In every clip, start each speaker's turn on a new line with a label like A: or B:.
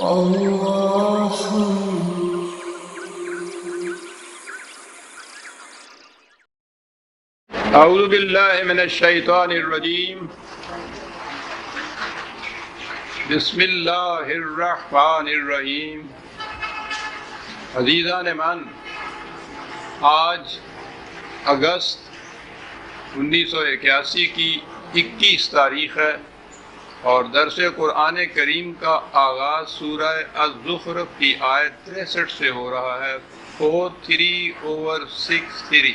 A: اللہ
B: اعوذ باللہ من الشیطان الرجیم بسم اللہ الرحمن الرحیم۔ عزیزان من، آج اگست 1981 کی 21 تاریخ ہے اور درس قرآن کریم کا آغاز سورہ الزخرف کی آیت 63 سے ہو رہا ہے۔ 43/63۔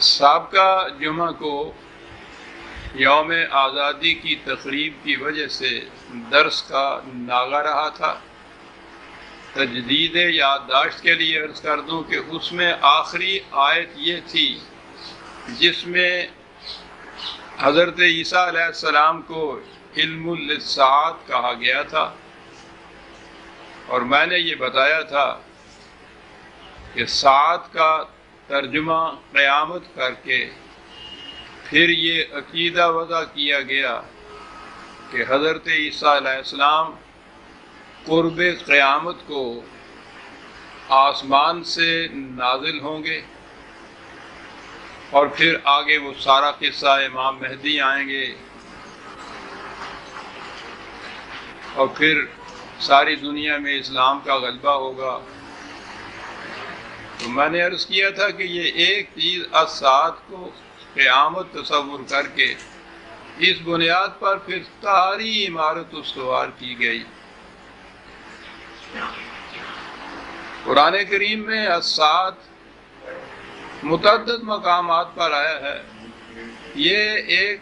B: سابقہ جمعہ کو یوم آزادی کی تقریب کی وجہ سے درس کا ناغہ رہا تھا۔ تجدید یادداشت کے لیے عرض کر دوں کہ اس میں آخری آیت یہ تھی جس میں حضرت عیسیٰ علیہ السلام کو علم للساعات کہا گیا تھا، اور میں نے یہ بتایا تھا کہ ساعت کا ترجمہ قیامت کر کے پھر یہ عقیدہ وضع کیا گیا کہ حضرت عیسیٰ علیہ السلام قرب قیامت کو آسمان سے نازل ہوں گے، اور پھر آگے وہ سارا قصہ امام مہدی آئیں گے اور پھر ساری دنیا میں اسلام کا غلبہ ہوگا۔ تو میں نے عرض کیا تھا کہ یہ ایک چیز الساعت کو قیامت تصور کر کے اس بنیاد پر پھر ساری عمارت استوار کی گئی۔ قرآن کریم میں الساعت متعدد مقامات پر آیا ہے۔ یہ ایک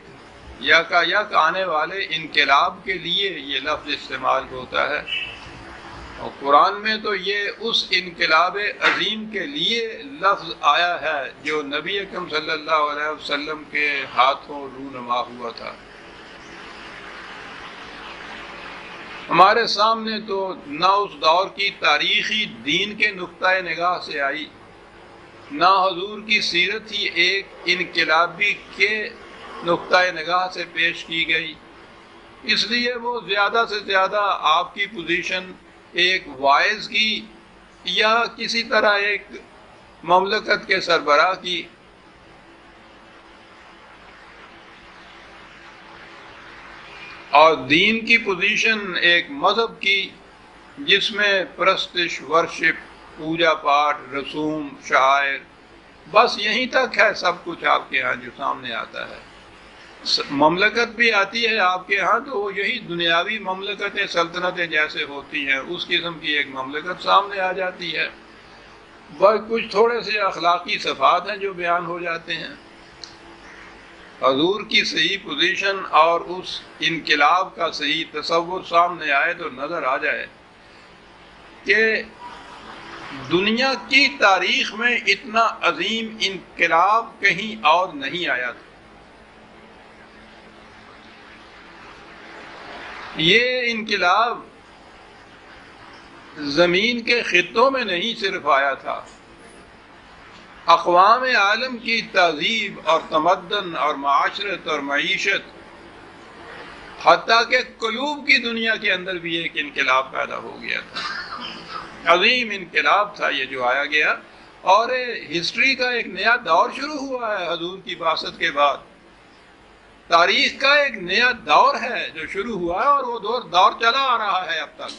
B: یک آنے والے انقلاب کے لیے یہ لفظ استعمال ہوتا ہے، اور قرآن میں تو یہ اس انقلاب عظیم کے لیے لفظ آیا ہے جو نبی اکرم صلی اللہ علیہ وسلم کے ہاتھوں رونما ہوا تھا۔ ہمارے سامنے تو نہ اس دور کی تاریخی دین کے نقطۂ نگاہ سے آئی، نہ حضور کی سیرت ہی ایک انقلابی کے نقطۂ نگاہ سے پیش کی گئی، اس لیے وہ زیادہ سے زیادہ آپ کی پوزیشن ایک وائز کی یا کسی طرح ایک مملکت کے سربراہ کی۔ اور دین کی پوزیشن ایک مذہب کی جس میں پرستش، ورشپ، پوجا پاٹ، رسوم، شعائر، بس یہیں تک ہے سب کچھ آپ کے ہاں جو سامنے آتا ہے۔ مملکت بھی آتی ہے آپ کے ہاں تو وہ یہی دنیاوی مملکتیں، سلطنتیں جیسے ہوتی ہیں اس قسم کی ایک مملکت سامنے آ جاتی ہے، بس کچھ تھوڑے سے اخلاقی صفات ہیں جو بیان ہو جاتے ہیں۔ حضور کی صحیح پوزیشن اور اس انقلاب کا صحیح تصور سامنے آئے تو نظر آ جائے کہ دنیا کی تاریخ میں اتنا عظیم انقلاب کہیں اور نہیں آیا تھا۔ یہ انقلاب زمین کے خطوں میں نہیں صرف آیا تھا، اقوام عالم کی تہذیب اور تمدن اور معاشرت اور معیشت، حتیٰ کہ قلوب کی دنیا کے اندر بھی ایک انقلاب پیدا ہو گیا تھا۔ عظیم انقلاب تھا یہ جو آیا گیا، اور ہسٹری کا ایک نیا دور شروع ہوا ہے حضور کی بعثت کے بعد۔ تاریخ کا ایک نیا دور ہے جو شروع ہوا ہے، اور وہ دور چلا آ رہا ہے اب تک۔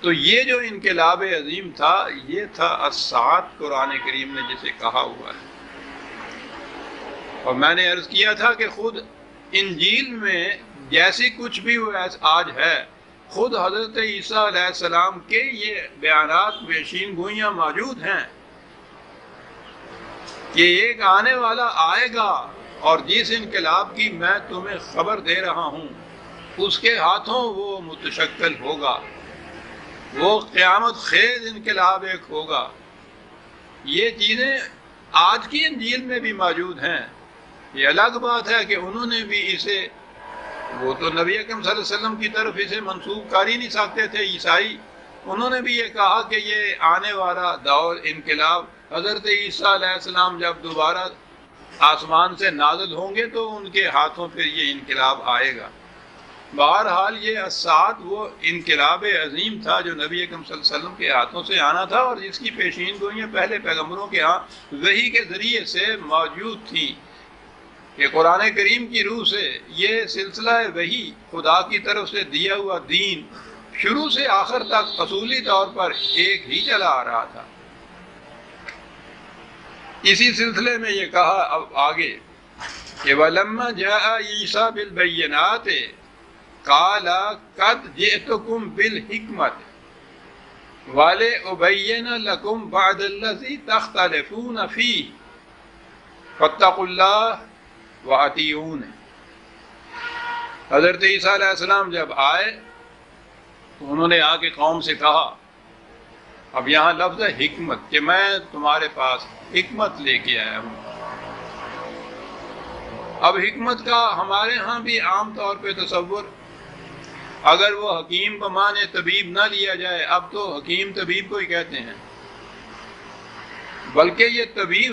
B: تو یہ جو انقلاب عظیم تھا یہ تھا الساعت، قرآن کریم نے جسے کہا ہوا ہے۔ اور میں نے عرض کیا تھا کہ خود انجیل میں جیسی کچھ بھی وہ آج ہے، خود حضرت عیسیٰ علیہ السلام کے یہ بیانات پیشین گوئیاں موجود ہیں کہ ایک آنے والا آئے گا اور جس انقلاب کی میں تمہیں خبر دے رہا ہوں اس کے ہاتھوں وہ متشکل ہوگا، وہ قیامت خیز انقلاب ایک ہوگا۔ یہ چیزیں آج کی انجیل میں بھی موجود ہیں۔ یہ الگ بات ہے کہ انہوں نے بھی اسے، وہ تو نبی اکرم صلی اللہ علیہ وسلم کی طرف اسے منسوب کر ہی نہیں سکتے تھے عیسائی، انہوں نے بھی یہ کہا کہ یہ آنے والا دور انقلاب حضرت عیسیٰ علیہ السلام جب دوبارہ آسمان سے نازل ہوں گے تو ان کے ہاتھوں پھر یہ انقلاب آئے گا۔ بہرحال یہ الساعت وہ انقلاب عظیم تھا جو نبی اکرم صلی اللہ علیہ وسلم کے ہاتھوں سے آنا تھا، اور جس کی پیشین گوئیاں پہلے پیغمبروں کے ہاں وحی کے ذریعے سے موجود تھیں کہ قرآن کریم کی روح سے یہ سلسلہ وحی خدا کی طرف سے دیا ہوا دین شروع سے آخر تک اصولی طور پر ایک ہی چلا آ رہا تھا۔ اسی سلسلے میں یہ کہا اب آگے کہ وَلَمَّا جَاءَ عِیسَىٰ بِالْبَيِّنَاتِ قَالَ قَدْ جِئْتُكُمْ بِالْحِکْمَةِ وَلِأُبَيِّنَ لَكُمْ بَعْضَ الَّذِی تَخْتَلِفُونَ فِیہِ فَاتَّقُوا اللَّهَ وَأَطِیعُونِ۔ حضرت عیسیٰ علیہ السلام جب آئے تو انہوں نے آ کے قوم سے کہا، اب یہاں لفظ ہے حکمت، کہ میں تمہارے پاس حکمت لے کے آیا ہوں۔ اب حکمت کا ہمارے ہاں بھی عام طور پہ تصور، اگر وہ حکیم بمعنی طبیب نہ لیا جائے، اب تو حکیم طبیب کو ہی کہتے ہیں، بلکہ یہ طبیب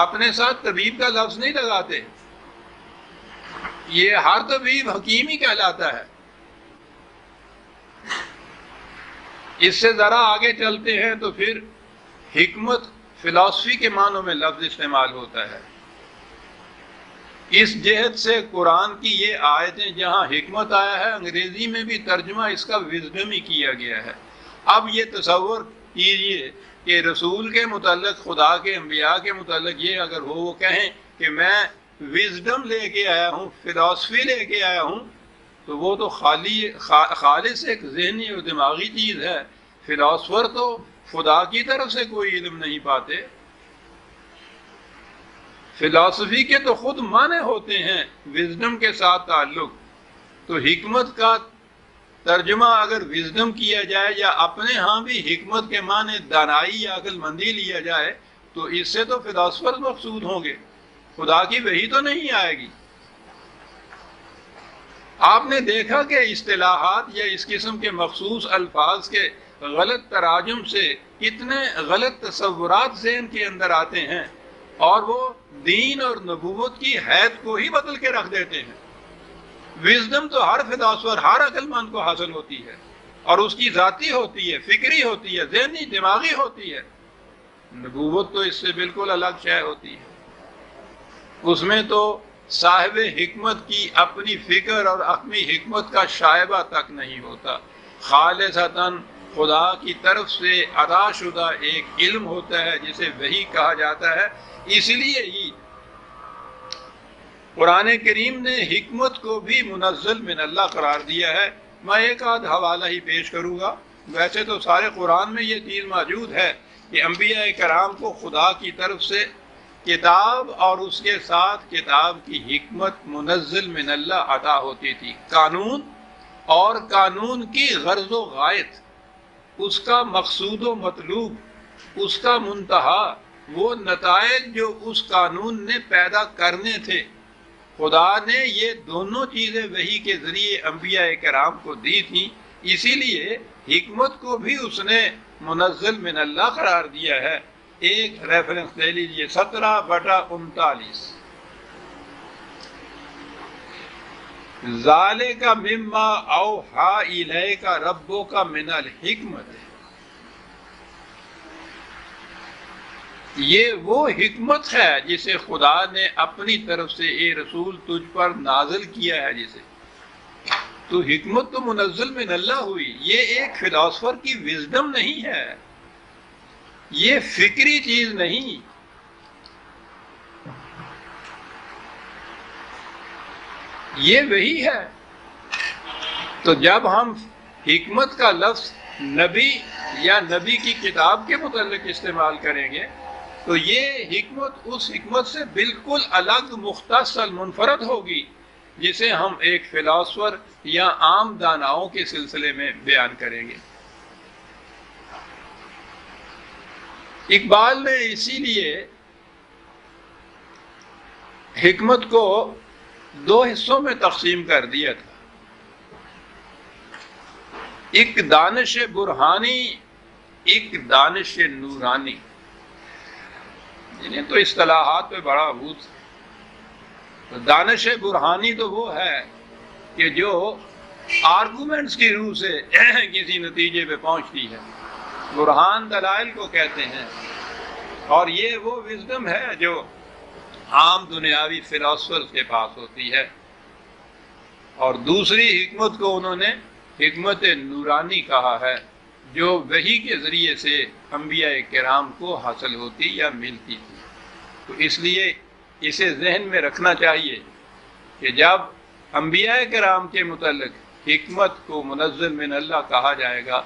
B: اپنے ساتھ طبیب کا لفظ نہیں لگاتے، یہ ہر طبیب حکیم ہی کہلاتا ہے۔ اس سے ذرا آگے چلتے ہیں تو پھر حکمت فلسفی کے معنوں میں لفظ استعمال ہوتا ہے۔ اس جہت سے قرآن کی یہ آیتیں جہاں حکمت آیا ہے، انگریزی میں بھی ترجمہ اس کا وزڈم ہی کیا گیا ہے۔ اب یہ تصور کیجئے کہ رسول کے متعلق، خدا کے انبیاء کے متعلق یہ اگر ہو، وہ کہیں کہ میں وزڈم لے کے آیا ہوں، فلسفی لے کے آیا ہوں، تو وہ تو خالص ایک ذہنی اور دماغی چیز ہے۔ فلاسفر تو خدا کی طرف سے کوئی علم نہیں پاتے، فلسفی کے تو خود معنی ہوتے ہیں وزڈم کے ساتھ تعلق۔ تو حکمت کا ترجمہ اگر وزڈم کیا جائے یا اپنے ہاں بھی حکمت کے معنی دانائی یا عقل مندی لیا جائے تو اس سے تو فلاسفر مقصود ہوں گے، خدا کی وحی تو نہیں آئے گی۔ آپ نے دیکھا کہ اصطلاحات یا اس قسم کے مخصوص الفاظ کے غلط تراجم سے کتنے غلط تصورات ذہن کے اندر آتے ہیں، اور وہ دین اور نبوت کی حید کو ہی بدل کے رکھ دیتے ہیں۔ وزڈم تو ہر فلاسفر، ہر عقل مند کو حاصل ہوتی ہے، اور اس کی ذاتی ہوتی ہے، فکری ہوتی ہے، ذہنی دماغی ہوتی ہے۔ نبوت تو اس سے بالکل الگ شے ہوتی ہے، اس میں تو صاحب حکمت کی اپنی فکر اور اپنی حکمت کا شائبہ تک نہیں ہوتا، خالصتاً خدا کی طرف سے عطا شدہ ایک علم ہوتا ہے جسے وحی کہا جاتا ہے۔ اس لیے ہی قرآن کریم نے حکمت کو بھی منزل من اللہ قرار دیا ہے۔ میں ایک آدھ حوالہ ہی پیش کروں گا، ویسے تو سارے قرآن میں یہ چیز موجود ہے کہ انبیاء کرام کو خدا کی طرف سے کتاب اور اس کے ساتھ کتاب کی حکمت منزل من اللہ عطا ہوتی تھی، قانون اور قانون کی غرض و غایت، اس کا مقصود و مطلوب، اس کا منتہا، وہ نتائج جو اس قانون نے پیدا کرنے تھے، خدا نے یہ دونوں چیزیں وحی کے ذریعے انبیاء کرام کو دی تھیں۔ اسی لیے حکمت کو بھی اس نے منزل من اللہ قرار دیا ہے۔ ایک ریفرنس دے لیجئے 17/39، ذالک مما اوحی الیک ربک من الحکمت، یہ وہ حکمت ہے جسے خدا نے اپنی طرف سے اے رسول تجھ پر نازل کیا ہے۔ جسے تو حکمت تو منزل من اللہ ہوئی، یہ ایک فلاسفر کی وزڈم نہیں ہے، یہ فکری چیز نہیں، یہ وہی ہے۔ تو جب ہم حکمت کا لفظ نبی یا نبی کی کتاب کے متعلق استعمال کریں گے تو یہ حکمت اس حکمت سے بالکل الگ، مختص، منفرد ہوگی جسے ہم ایک فلاسفر یا عام داناؤں کے سلسلے میں بیان کریں گے۔ اقبال نے اسی لیے حکمت کو دو حصوں میں تقسیم کر دیا تھا، ایک دانش برہانی، ایک دانش نورانی۔ انہیں تو اصطلاحات پہ بڑا بھوت تو دانش برہانی تو وہ ہے کہ جو آرگومنٹس کی روح سے کسی نتیجے پہ پہنچتی ہے، برہان دلائل کو کہتے ہیں، اور یہ وہ وزڈم ہے جو عام دنیاوی فلاسفرز کے پاس ہوتی ہے۔ اور دوسری حکمت کو انہوں نے حکمت نورانی کہا ہے، جو وحی کے ذریعے سے انبیاء کرام کو حاصل ہوتی یا ملتی تھی۔ تو اس لیے اسے ذہن میں رکھنا چاہیے کہ جب انبیاء کرام کے متعلق حکمت کو منزل من اللہ کہا جائے گا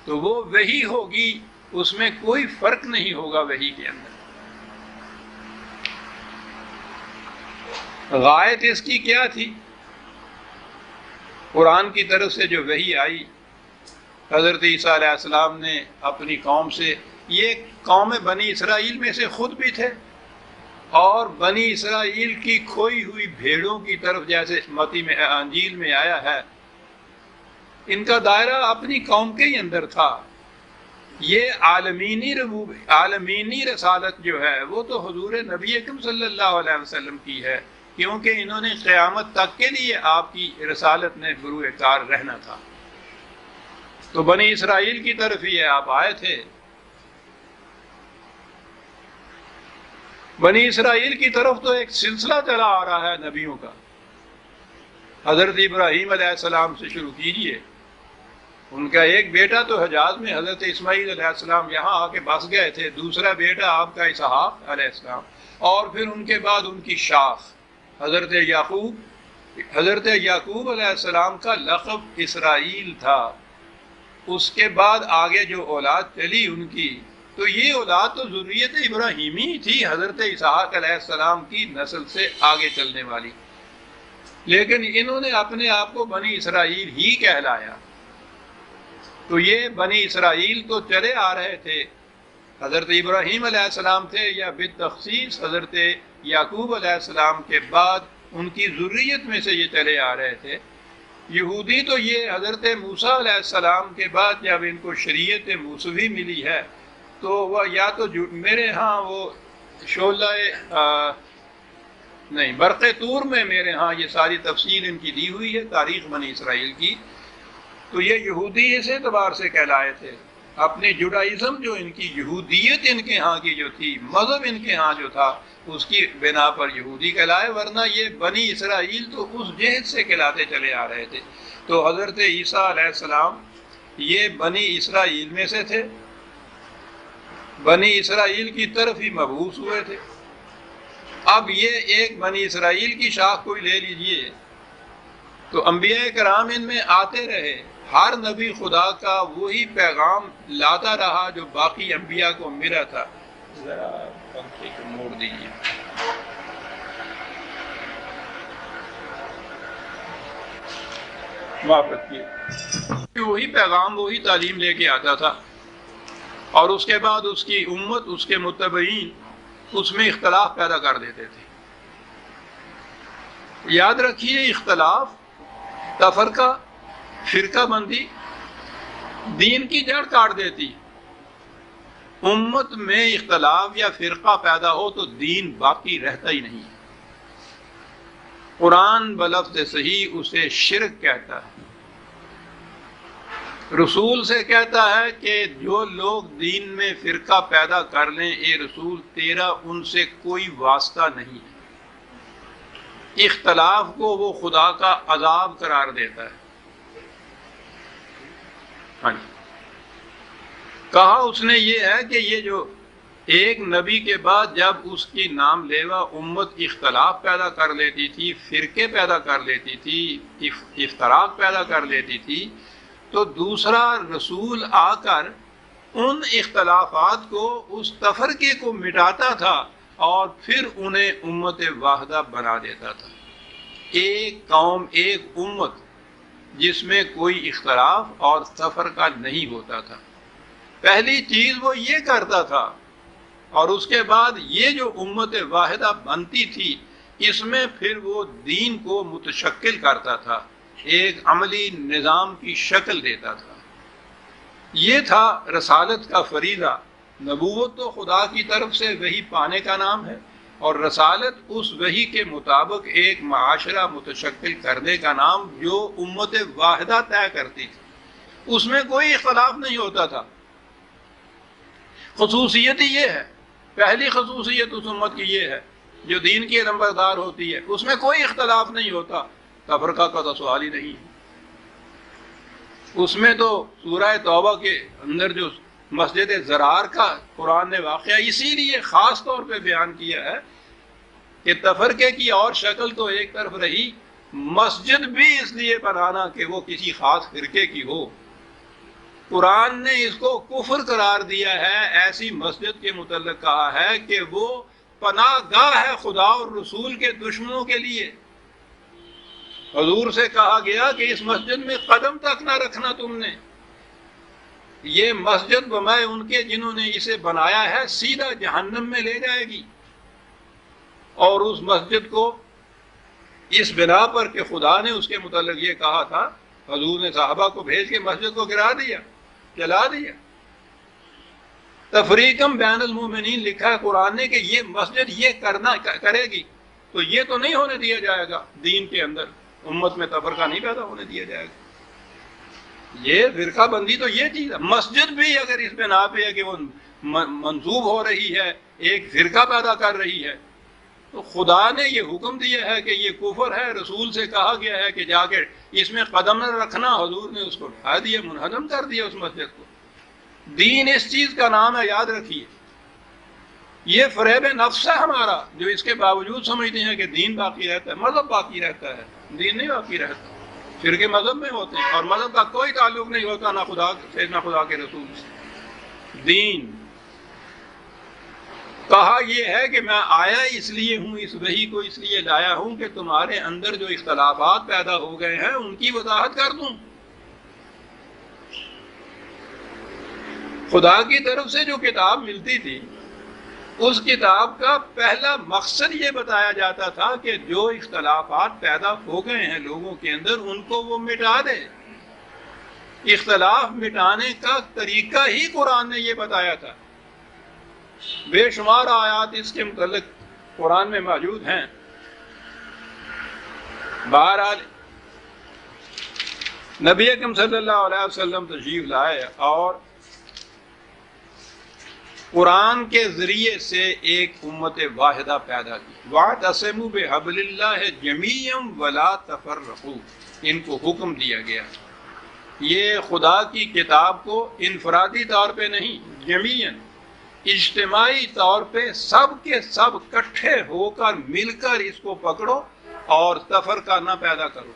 B: تو وہ وحی ہوگی، اس میں کوئی فرق نہیں ہوگا وحی کے اندر۔ غایت اس کی کیا تھی؟ قرآن کی طرف سے جو وحی آئی، حضرت عیسیٰ علیہ السلام نے اپنی قوم سے، یہ قوم بنی اسرائیل میں سے خود بھی تھے، اور بنی اسرائیل کی کھوئی ہوئی بھیڑوں کی طرف، جیسے متی میں انجیل میں آیا ہے، ان کا دائرہ اپنی قوم کے ہی اندر تھا۔ یہ عالمینی رسالت جو ہے وہ تو حضور نبی اکرم صلی اللہ علیہ وسلم کی ہے، کیونکہ انہوں نے قیامت تک کے لیے آپ کی رسالت میں بروئے کار رہنا تھا۔ تو بنی اسرائیل کی طرف ہی آپ آئے تھے، بنی اسرائیل کی طرف تو ایک سلسلہ چلا آ رہا ہے نبیوں کا۔ حضرت ابراہیم علیہ السلام سے شروع کیجئے، ان کا ایک بیٹا تو حجاز میں حضرت اسماعیل علیہ السلام یہاں آ کے بس گئے تھے، دوسرا بیٹا آپ کا اسحاق علیہ السلام، اور پھر ان کے بعد ان کی شاخ حضرت یعقوب۔ حضرت یعقوب علیہ السلام کا لقب اسرائیل تھا، اس کے بعد آگے جو اولاد چلی ان کی، تو یہ اولاد تو ذریت ابراہیمی تھی، حضرت اسحاق علیہ السلام کی نسل سے آگے چلنے والی، لیکن انہوں نے اپنے آپ کو بنی اسرائیل ہی کہلایا۔ تو یہ بنی اسرائیل تو چلے آ رہے تھے، حضرت ابراہیم علیہ السلام تھے، یا بالتخصیص حضرت یعقوب علیہ السلام کے بعد ان کی ذریت میں سے یہ چلے آ رہے تھے۔ یہودی تو یہ حضرت موسیٰ علیہ السلام کے بعد جب ان کو شریعت موسوی ملی ہے تو وہ یا تو میرے ہاں وہ شعلہ نہیں برق طور میں میرے ہاں یہ ساری تفصیل ان کی دی ہوئی ہے تاریخ بنی اسرائیل کی، تو یہ یہودی اس اعتبار سے کہلائے تھے، اپنی جوڈائزم جو ان کی یہودیت ان کے ہاں کی جو تھی، مذہب ان کے ہاں جو تھا، اس کی بنا پر یہودی کہلائے، ورنہ یہ بنی اسرائیل تو اس جہت سے کہلاتے چلے آ رہے تھے۔ تو حضرت عیسیٰ علیہ السلام یہ بنی اسرائیل میں سے تھے، بنی اسرائیل کی طرف ہی مبعوث ہوئے تھے۔ اب یہ ایک بنی اسرائیل کی شاخ کوئی لے لیجئے تو انبیاء کرام ان میں آتے رہے، ہر نبی خدا کا وہی پیغام لاتا رہا جو باقی انبیاء کو ملا تھا۔ ذرا پنکھے کو موڑ دیجیے۔ معاف رکھیے۔ وہی پیغام وہی تعلیم لے کے آتا تھا، اور اس کے بعد اس کی امت، اس کے متبعین اس میں اختلاف پیدا کر دیتے تھے۔ یاد رکھیے، اختلاف، تفرقہ، فرقہ بندی دین کی جڑ کاٹ دیتی۔ امت میں اختلاف یا فرقہ پیدا ہو تو دین باقی رہتا ہی نہیں۔ قرآن بلفظ صحیح اسے شرک کہتا ہے، رسول سے کہتا ہے کہ جو لوگ دین میں فرقہ پیدا کر لیں، اے رسول تیرا ان سے کوئی واسطہ نہیں ہے۔ اختلاف کو وہ خدا کا عذاب قرار دیتا ہے۔ ہاں جی، کہا اس نے یہ ہے کہ یہ جو ایک نبی کے بعد جب اس کی نام لیوا امت اختلاف پیدا کر لیتی تھی، فرقے پیدا کر لیتی تھی، افتراق پیدا کر لیتی تھی، تو دوسرا رسول آ کر ان اختلافات کو، اس تفرقے کو مٹاتا تھا اور پھر انہیں امت واحدہ بنا دیتا تھا۔ ایک قوم، ایک امت جس میں کوئی اختلاف اور تفرقہ نہیں ہوتا تھا۔ پہلی چیز وہ یہ کرتا تھا، اور اس کے بعد یہ جو امت واحدہ بنتی تھی، اس میں پھر وہ دین کو متشکل کرتا تھا، ایک عملی نظام کی شکل دیتا تھا۔ یہ تھا رسالت کا فریضہ۔ نبوت تو خدا کی طرف سے وہی پانے کا نام ہے، اور رسالت اس وحی کے مطابق ایک معاشرہ متشکل کرنے کا نام جو امت واحدہ طے کرتی تھی، اس میں کوئی اختلاف نہیں ہوتا تھا۔ خصوصیت ہی یہ ہے، پہلی خصوصیت اس امت کی یہ ہے جو دین کی نمبردار ہوتی ہے، اس میں کوئی اختلاف نہیں ہوتا، تفرقہ کا تو سوال ہی نہیں ہے۔ اس میں تو سورہ توبہ کے اندر جو مسجد زرار کا قرآن نے واقعہ اسی لیے خاص طور پہ بیان کیا ہے کہ تفرقے کی اور شکل تو ایک طرف رہی، مسجد بھی اس لیے بنانا کہ وہ کسی خاص فرقے کی ہو۔ قرآن نے اس کو کفر قرار دیا ہے، ایسی مسجد کے متعلق کہا ہے کہ وہ پناہ گاہ ہے خدا اور رسول کے دشمنوں کے لیے۔ حضور سے کہا گیا کہ اس مسجد میں قدم تک نہ رکھنا تم نے، یہ مسجد بمائے ان کے جنہوں نے اسے بنایا ہے سیدھا جہنم میں لے جائے گی۔ اور اس مسجد کو اس بنا پر کہ خدا نے اس کے متعلق یہ کہا تھا، حضور نے صحابہ کو بھیج کے مسجد کو گرا دیا، جلا دیا۔ تفریقم بین المومنین لکھا ہے قرآن نے کہ یہ مسجد یہ کرے گی تو یہ تو نہیں ہونے دیا جائے گا، دین کے اندر امت میں تفرقہ نہیں پیدا ہونے دیا جائے گا۔ یہ فرقہ بندی تو یہ چیز ہے، مسجد بھی اگر اس بنا پہ ہے کہ وہ منسوب ہو رہی ہے، ایک فرقہ پیدا کر رہی ہے، تو خدا نے یہ حکم دیا ہے کہ یہ کفر ہے، رسول سے کہا گیا ہے کہ جا کے اس میں قدم نہ رکھنا، حضور نے اس کو ڈھا دیا، منہدم کر دیا اس مسجد کو۔ دین اس چیز کا نام ہے، یاد رکھیے۔ یہ فریب نفس ہے ہمارا، جو اس کے باوجود سمجھتے ہیں کہ دین باقی رہتا ہے، مذہب باقی رہتا ہے، دین نہیں باقی رہتا۔ فرقے مذہب میں ہوتے ہیں اور مذہب کا کوئی تعلق نہیں ہوتا نہ خدا سے نہ خدا کے رسول سے۔ دین کہا یہ ہے کہ میں آیا اس لیے ہوں، اس وحی کو اس لیے لایا ہوں کہ تمہارے اندر جو اختلافات پیدا ہو گئے ہیں ان کی وضاحت کر دوں۔ خدا کی طرف سے جو کتاب ملتی تھی اس کتاب کا پہلا مقصد یہ بتایا جاتا تھا کہ جو اختلافات پیدا ہو گئے ہیں لوگوں کے اندر ان کو وہ مٹا دے۔ اختلاف مٹانے کا طریقہ ہی قرآن نے یہ بتایا تھا۔ بے شمار آیات اس کے متعلق قرآن میں موجود ہیں۔ بہرحال نبی اکرم صلی اللہ علیہ وسلم تشریف لائے اور قرآن کے ذریعے سے ایک امت واحدہ پیدا کی۔ وَاعْتَصِمُوا بِحَبْلِ اللَّهِ جَمِيعًا وَلَا تَفَرَّقُوا، ان کو حکم دیا گیا۔ یہ خدا کی کتاب کو انفرادی طور پہ نہیں، جمیعاً اجتماعی طور پہ سب کے سب اکٹھے ہو کر مل کر اس کو پکڑو اور تفرقہ نہ پیدا کرو۔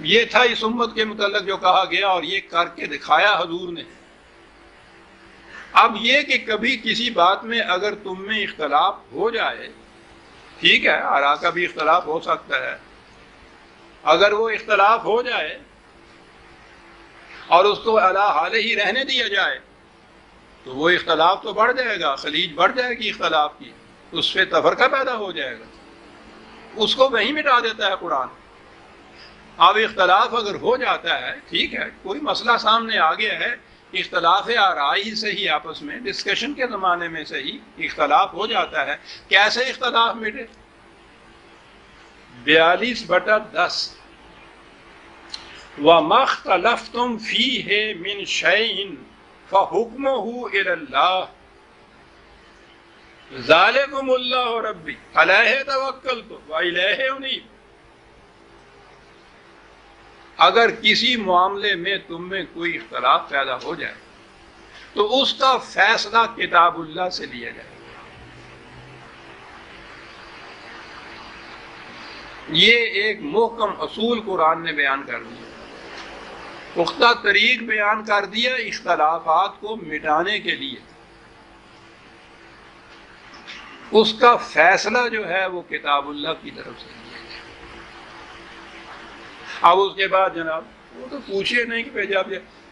B: یہ تھا اس امت کے متعلق جو کہا گیا اور یہ کر کے دکھایا حضور نے۔ اب یہ کہ کبھی کسی بات میں اگر تم میں اختلاف ہو جائے، ٹھیک ہے، آراء کا بھی اختلاف ہو سکتا ہے، اگر وہ اختلاف ہو جائے اور اس کو علی حال ہی رہنے دیا جائے تو وہ اختلاف تو بڑھ جائے گا، خلیج بڑھ جائے گی اختلاف کی، اس پہ تفرقہ پیدا ہو جائے گا، اس کو وہیں مٹا دیتا ہے قرآن۔ اب اختلاف اگر ہو جاتا ہے، ٹھیک ہے، کوئی مسئلہ سامنے آ گیا ہے، اختلاف آرائی سے ہی آپس میں ڈسکشن کے زمانے میں سے ہی اختلاف ہو جاتا ہے، کیسے اختلاف مٹے؟ 42/10 وَمَا اخْتَلَفْتُمْ فِيهِ مِنْ شَيْءٍ فَحُكْمُهُ إِلَى اللَّهِ ذَلِكُمُ اللَّهُ رَبِّي عَلَيْهِ تَوَكَّلْتُ وَإِلَيْهِ أُنِيبُ۔ اگر کسی معاملے میں تم میں کوئی اختلاف پیدا ہو جائے تو اس کا فیصلہ کتاب اللہ سے لیا جائے۔ یہ ایک محکم اصول قرآن نے بیان کر دیا، پختہ طریق بیان کر دیا اختلافات کو مٹانے کے لیے۔ اس کا فیصلہ جو ہے وہ کتاب اللہ کی طرف سے۔ اب اس کے بعد جناب وہ تو پوچھے نہیں کہ جب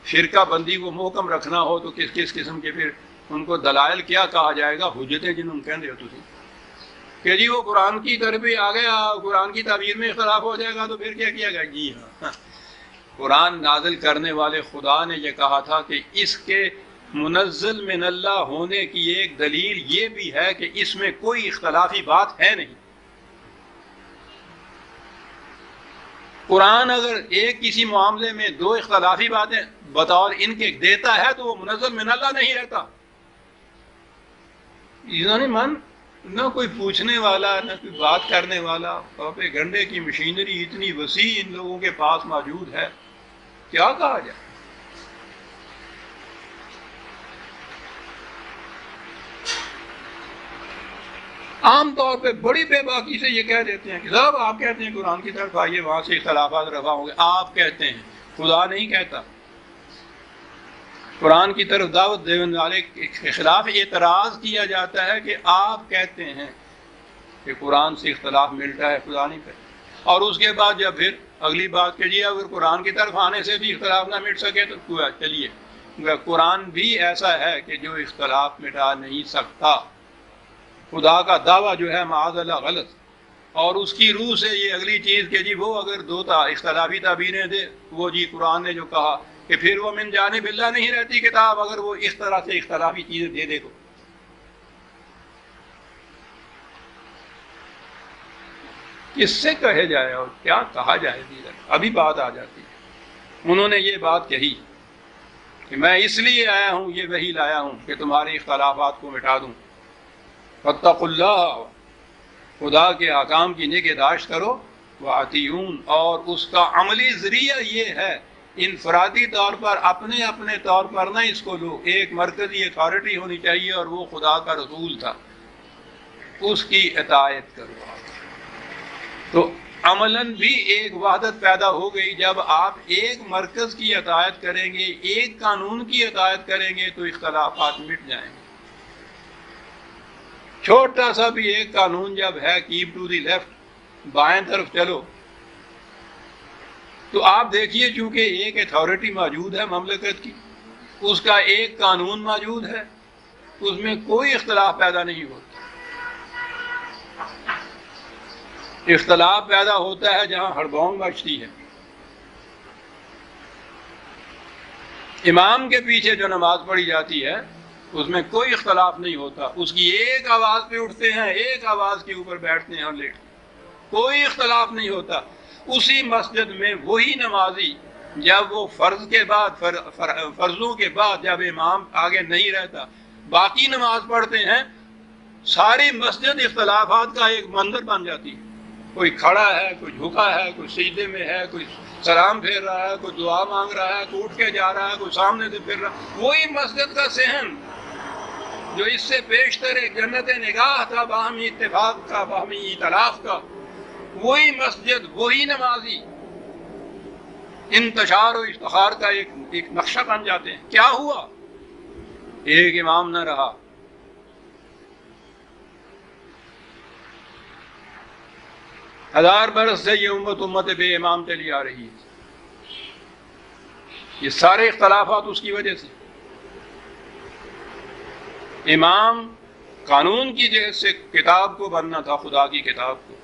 B: فرقہ بندی کو محکم رکھنا ہو تو کس کس قسم کے پھر ان کو دلائل کیا کہا جائے گا، حجتیں جنہوں کہہ ہو کہ جی وہ قرآن کی طرف ہی آ گیا، قرآن کی تعبیر میں اختلاف ہو جائے گا تو پھر کیا کیا گیا؟ جی ہاں، قرآن نازل کرنے والے خدا نے یہ کہا تھا کہ اس کے منزل من اللہ ہونے کی ایک دلیل یہ بھی ہے کہ اس میں کوئی اختلافی بات ہے نہیں۔ قرآن اگر ایک کسی معاملے میں دو اختلافی باتیں بطور ان کے دیتا ہے تو وہ منزل من اللہ نہیں رہتا۔ من نہ کوئی پوچھنے والا نہ کوئی بات کرنے والا، پروپیگنڈے کی مشینری اتنی وسیع ان لوگوں کے پاس موجود ہے، کیا کہا جائے؟ عام طور پہ بڑی بے باکی سے یہ کہہ دیتے ہیں کہ صاحب آپ کہتے ہیں قرآن کی طرف آئیے، وہاں سے اختلافات رفع ہوں گے۔ آپ کہتے ہیں، خدا نہیں کہتا۔ قرآن کی طرف دعوت دینے والے کے خلاف اعتراض کیا جاتا ہے کہ آپ کہتے ہیں کہ قرآن سے اختلاف ملتا ہے، خدا نہیں کہتا۔ اور اس کے بعد جب پھر اگلی بات کہ جی اگر قرآن کی طرف آنے سے بھی اختلاف نہ مٹ سکے تو چلیے قرآن بھی ایسا ہے کہ جو اختلاف مٹا نہیں سکتا۔ خدا کا دعویٰ جو ہے معاذ اللہ غلط، اور اس کی روح سے یہ اگلی چیز کہ جی وہ اگر دو اختلافی تعبیریں دے، وہ جی قرآن نے جو کہا کہ پھر وہ من جانب اللہ نہیں رہتی کتاب، اگر وہ اس طرح سے اختلافی چیزیں دے دے تو کس سے کہے جائے اور کیا کہا جائے؟ ابھی بات آ جاتی ہے۔ انہوں نے یہ بات کہی کہ میں اس لیے آیا ہوں، یہ وحی لایا ہوں کہ تمہارے اختلافات کو مٹا دوں۔ فاتقوا اللہ، خدا کے احکام کی نگہداشت کرو، واطیعون، اور اس کا عملی ذریعہ یہ ہے انفرادی طور پر اپنے اپنے طور پر نہ اس کو لو، ایک مرکزی اتھارٹی ہونی چاہیے اور وہ خدا کا رسول تھا، اس کی اطاعت کرو۔ تو عملاً بھی ایک وحدت پیدا ہو گئی۔ جب آپ ایک مرکز کی اطاعت کریں گے، ایک قانون کی اطاعت کریں گے تو اختلافات مٹ جائیں گے۔ چھوٹا سا بھی ایک قانون جب ہے کیپ ٹو دی لیفٹ، بائیں طرف چلو، تو آپ دیکھیے چونکہ ایک اتھارٹی موجود ہے مملکت کی، اس کا ایک قانون موجود ہے، اس میں کوئی اختلاف پیدا نہیں ہوتا۔ اختلاف پیدا ہوتا ہے جہاں ہڑبونگ مچتی ہے۔ امام کے پیچھے جو نماز پڑھی جاتی ہے اس میں کوئی اختلاف نہیں ہوتا، اس کی ایک آواز پہ اٹھتے ہیں، ایک آواز کے اوپر بیٹھتے ہیں اور لیٹتے ہیں، کوئی اختلاف نہیں ہوتا۔ اسی مسجد میں وہی نمازی جب وہ فرض کے بعد فرضوں کے بعد جب امام آگے نہیں رہتا باقی نماز پڑھتے ہیں، ساری مسجد اختلافات کا ایک منظر بن جاتی ہے۔ کوئی کھڑا ہے، کوئی جھکا ہے، کوئی سجدے میں ہے، کوئی سلام پھیر رہا ہے، کوئی دعا مانگ رہا ہے، کوئی اٹھ کے جا رہا ہے، کوئی سامنے سے پھر رہا ہے۔ وہی مسجد کا صحن جو اس سے بیشتر ایک جنت نگاہ تھا، باہمی اتفاق کا، باہمی ائتلاف کا، وہی مسجد، وہی نمازی انتشار و اشتہار کا ایک نقشہ بن جاتے ہیں۔ کیا ہوا؟ ایک امام نہ رہا۔ ہزار برس سے یہ امت بے امام چلی آ رہی ہے۔ یہ سارے اختلافات اس کی وجہ سے۔ امام قانون کی جہت سے کتاب کو بننا تھا، خدا کی کتاب کو،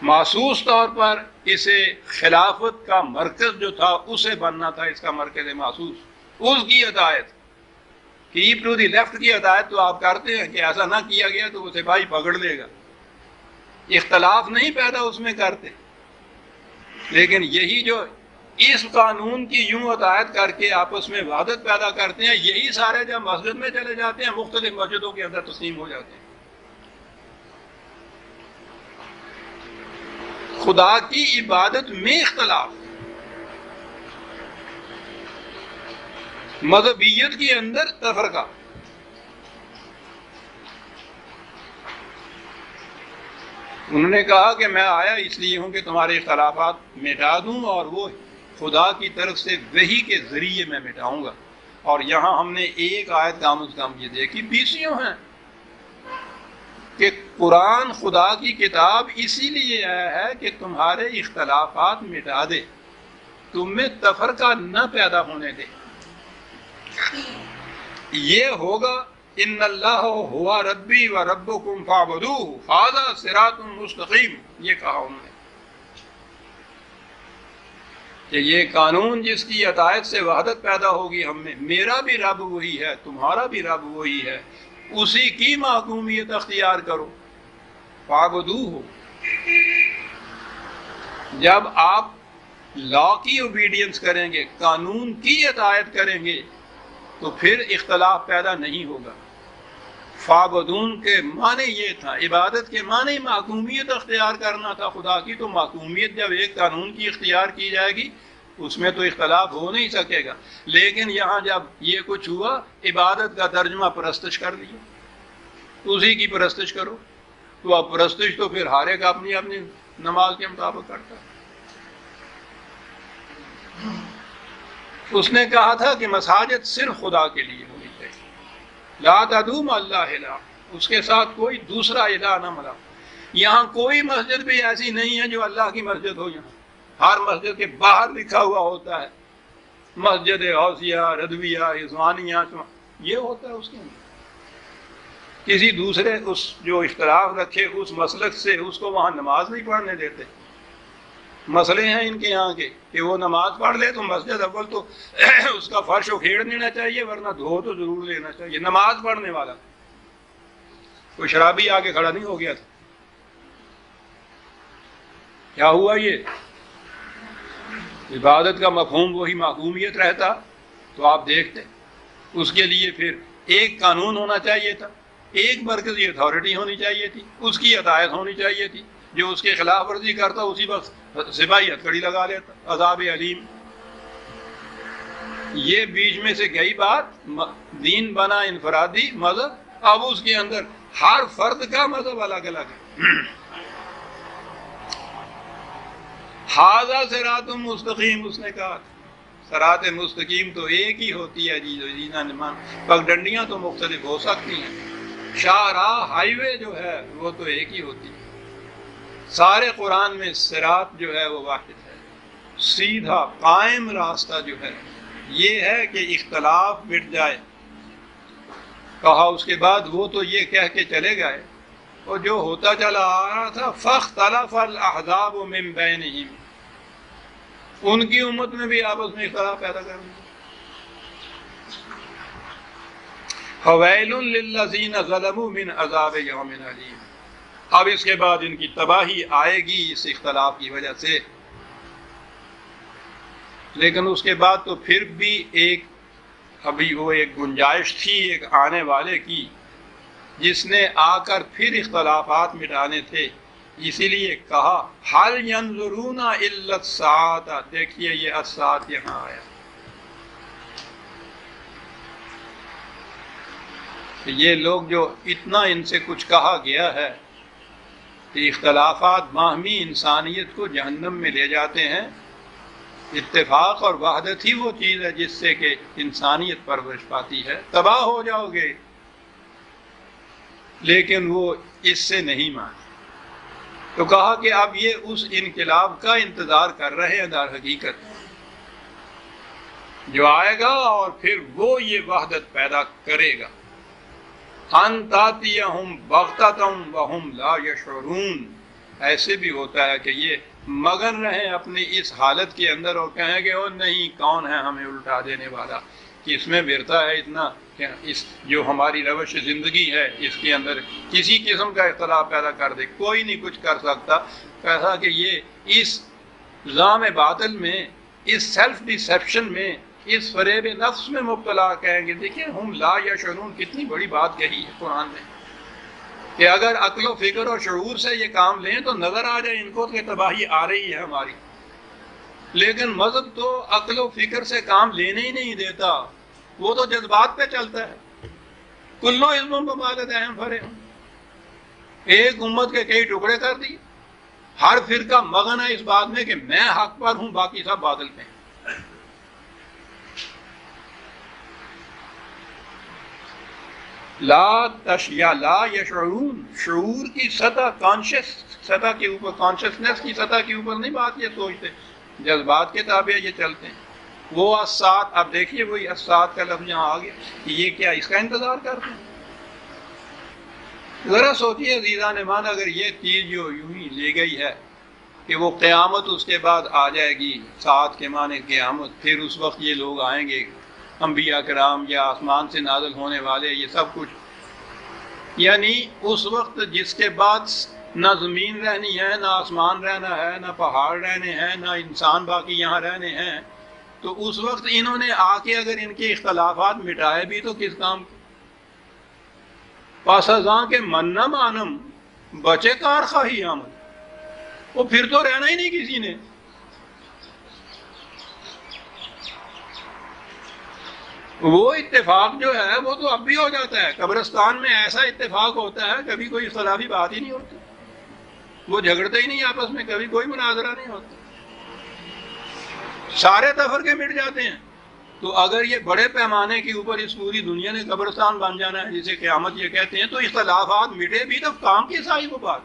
B: محسوس طور پر اسے خلافت کا مرکز جو تھا اسے بننا تھا، اس کا مرکز محسوس، اس کی ہدایت، کیپ ٹو دی لیفٹ کی ہدایت تو آپ کرتے ہیں کہ ایسا نہ کیا گیا تو وہ سپاہی پکڑ لے گا، اختلاف نہیں پیدا اس میں کرتے۔ لیکن یہی جو اس قانون کی یوں ہدایت کر کے آپس میں وحدت پیدا کرتے ہیں، یہی سارے جب مسجد میں چلے جاتے ہیں مختلف مسجدوں کے اندر تقسیم ہو جاتے ہیں۔ خدا کی عبادت میں اختلاف، مذہبیت کے اندر تفرقہ۔ انہوں نے کہا کہ میں آیا اس لیے ہوں کہ تمہارے اختلافات مٹا دوں، اور وہ خدا کی طرف سے وحی کے ذریعے میں مٹاؤں گا۔ اور یہاں ہم نے ایک آیت کم از کم یہ دیکھی، 20 ہیں کہ قرآن خدا کی کتاب اسی لیے آیا ہے کہ تمہارے اختلافات مٹا دے، تم میں تفرقہ نہ پیدا ہونے دے۔ یہ ہوگا ان اللہ ہوا ربی و ربکم فاعبدوہ ھذا صراط مستقیم، یہ کہا انہوں نے۔ کہ یہ قانون جس کی اطاعت سے وحدت پیدا ہوگی ہم میں، میرا بھی رب وہی ہے، تمہارا بھی رب وہی ہے، اسی کی محکومیت اختیار کرو، فاعبدوہ۔ جب آپ لا کی اوبیڈینس کریں گے، قانون کی اطاعت کریں گے، تو پھر اختلاف پیدا نہیں ہوگا۔ فاعبدون کے معنی یہ تھا، عبادت کے معنی محکومیت اختیار کرنا تھا خدا کی، تو محکومیت جب ایک قانون کی اختیار کی جائے گی اس میں تو اختلاف ہو نہیں سکے گا۔ لیکن یہاں جب یہ کچھ ہوا، عبادت کا ترجمہ پرستش کر دیا، اسی کی پرستش کرو، تو اب پرستش تو پھر ہر ایک اپنی اپنی نماز کے مطابق کرتا ہے۔ اس نے کہا تھا کہ مساجد صرف خدا کے لیے ہونی چاہیے، لا تدعوا مع اللہ الہ، اس کے ساتھ کوئی دوسرا الہ نہ ملا۔ یہاں کوئی مسجد بھی ایسی نہیں ہے جو اللہ کی مسجد ہو، یہاں ہر مسجد کے باہر لکھا ہوا ہوتا ہے مسجد غوثیہ، رضویہ، رضوانیہ، یہ ہوتا ہے اس کے اندر۔ کسی دوسرے اس جو اختلاف رکھے اس مسلک سے اس کو وہاں نماز نہیں پڑھنے دیتے۔ مسئلے ہیں ان کے یہاں کے کہ وہ نماز پڑھ لے تو مسجد اول تو اس کا فرش اکھیڑ دینا چاہیے، ورنہ دھو تو ضرور لینا چاہیے۔ نماز پڑھنے والا کوئی شرابی آگے کھڑا نہیں ہو گیا تھا۔ کیا ہوا؟ یہ عبادت کا مفہوم وہی محکومیت رہتا تو آپ دیکھتے، اس کے لیے پھر ایک قانون ہونا چاہیے تھا، ایک مرکزی اتھارٹی ہونی چاہیے تھی، اس کی اطاعت ہونی چاہیے تھی، جو اس کے خلاف ورزی کرتا اسی وقت سپاہی ہتھکڑی لگا لیتا، عذاب علیم۔ یہ بیچ میں سے گئی بات، دین بنا انفرادی مذہب، اب اس کے اندر ہر فرد کا مذہب الگ الگ ہے۔ ھذا صراط مستقیم، اس نے کہا صراط مستقیم تو ایک ہی ہوتی ہے جی نمان، پگڈنڈیاں تو مختلف ہو سکتی ہیں، شاہراہ ہائی وے جو ہے وہ تو ایک ہی ہوتی ہے۔ سارے قرآن میں صراط جو ہے وہ واحد ہے، سیدھا قائم راستہ جو ہے یہ ہے کہ اختلاف مٹ جائے۔ کہا اس کے بعد وہ تو یہ کہہ کے چلے گئے، اور جو ہوتا چلا آ رہا تھا فاختلف الاحزاب من بینہم، ان کی امت میں بھی آپس میں اختلاف پیدا کر دیا۔ فویل للذین ظلموا من عذاب یوم علیم، اب اس کے بعد ان کی تباہی آئے گی اس اختلاف کی وجہ سے۔ لیکن اس کے بعد تو پھر بھی ابھی وہ ایک گنجائش تھی ایک آنے والے کی، جس نے آ کر پھر اختلافات مٹانے تھے، اسی لیے کہا حل ینظرون الا الساعۃ، دیکھیے یہ الساعۃ یہاں آیا، کہ یہ لوگ جو اتنا ان سے کچھ کہا گیا ہے کہ اختلافات باہمی انسانیت کو جہنم میں لے جاتے ہیں، اتفاق اور وحدت ہی وہ چیز ہے جس سے کہ انسانیت پرورش پاتی ہے، تباہ ہو جاؤ گے۔ لیکن وہ اس سے نہیں مانے، تو کہا کہ اب یہ اس انقلاب کا انتظار کر رہے ہیں در حقیقت، جو آئے گا اور پھر وہ یہ وحدت پیدا کرے گا۔ ان تاتیہم بغتۃ وہم لا یشعرون، ایسے بھی ہوتا ہے کہ یہ مگن رہیں اپنی اس حالت کے اندر اور کہیں کہ وہ نہیں، کون ہے ہمیں الٹا دینے والا، کہ اس میں برتا ہے اتنا کہ اس جو ہماری روش زندگی ہے اس کے اندر کسی قسم کا اختلاف پیدا کر دے، کوئی نہیں کچھ کر سکتا۔ کیسا کہ یہ اس ظام باطل میں، اس سیلف ڈیسیپشن میں، اس فریب نفس میں مبتلا کہیں گے۔ دیکھیں ہم لا یشعرون، کتنی بڑی بات کہی ہے قرآن نے، کہ اگر عقل و فکر اور شعور سے یہ کام لیں تو نظر آ جائے ان کو کہ تباہی آ رہی ہے ہماری، لیکن مذہب تو عقل و فکر سے کام لینے ہی نہیں دیتا، وہ تو جذبات پہ چلتا ہے۔ کلو علم بمالت اہم فرے، ایک امت کے کئی ٹکڑے کر دیے، ہر فرقہ مغن ہے اس بات میں کہ میں حق پر ہوں، باقی سب باطل پہ ہیں۔ لا یشعرون، شعور کی سطح، کانشیس سطح کے اوپر، کانشیسنس کی سطح کے اوپر نہیں بات یہ سوچتے، جذبات کے تابع یہ چلتے ہیں۔ وہ الساعۃ، اب دیکھیے وہی الساعۃ کا لفظ یہاں آ گیا، کہ یہ کیا اس کا انتظار کرتے ہیں؟ ذرا سوچیے عزیزان ایمان، اگر یہ چیز جو یوں ہی لے گئی ہے کہ وہ قیامت اس کے بعد آ جائے گی، ساتھ کے معنی قیامت، پھر اس وقت یہ لوگ آئیں گے، انبیاء کرام یا آسمان سے نازل ہونے والے، یہ سب کچھ، یعنی اس وقت جس کے بعد نہ زمین رہنی ہے، نہ آسمان رہنا ہے، نہ پہاڑ رہنے ہیں، نہ انسان باقی یہاں رہنے ہیں، تو اس وقت انہوں نے آ کے اگر ان کے اختلافات مٹائے بھی تو کس کام کے؟ پس ازاں کے من نہ مانم بچے کار خواہی آمد، وہ پھر تو رہنا ہی نہیں کسی نے۔ وہ اتفاق جو ہے وہ تو اب بھی ہو جاتا ہے، قبرستان میں ایسا اتفاق ہوتا ہے، کبھی کوئی اختلافی بات ہی نہیں ہوتی، وہ جھگڑتے ہی نہیں آپس میں، کبھی کوئی مناظرہ نہیں ہوتا، سارے تفرقے مٹ جاتے ہیں۔ تو اگر یہ بڑے پیمانے کے اوپر اس پوری دنیا نے قبرستان بن جانا ہے جسے قیامت یہ کہتے ہیں، تو اختلافات مٹے بھی تو کام کی سائی وہ بات۔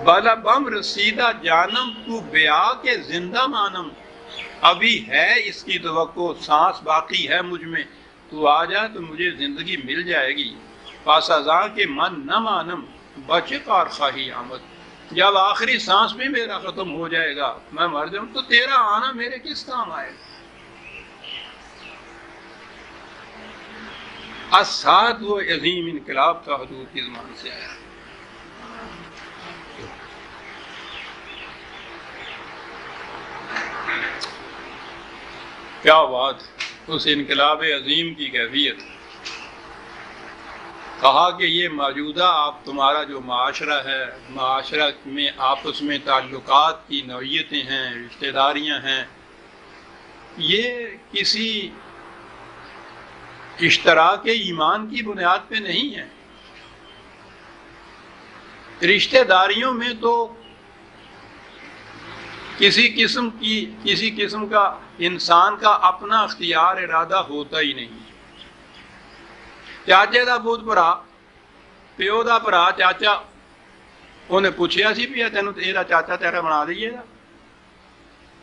B: بالا بم رسیدہ جانم تو بیا کے زندہ مانم، ابھی ہے اس کی توقع، سانس باقی ہے مجھ میں، تو آ جا تو مجھے زندگی مل جائے گی۔ پاس ازاں کے من نہ مانم بچے کار خواہی آمد، جب آخری سانس بھی میرا ختم ہو جائے گا، میں مر جاؤں، تو تیرا آنا میرے کس کام آئے گا؟ اسعد وہ عظیم انقلاب تھا، حضور کی زبان سے آیا۔ کیا بات اس انقلاب عظیم کی کیفیت! کہا کہ یہ موجودہ آپ تمہارا جو معاشرہ ہے، معاشرہ میں آپس میں تعلقات کی نوعیتیں ہیں، رشتہ داریاں ہیں، یہ کسی اشتراک ایمان کی بنیاد پہ نہیں ہے۔ رشتہ داریوں میں تو کسی قسم کا انسان کا اپنا اختیار ارادہ ہوتا ہی نہیں۔ چاچے دا پوت بھرا، پیو دا بھرا چاچا، انہیں پوچھیا سی بھی تینوں تیرا چاچا تیرا بنا دئیے گا،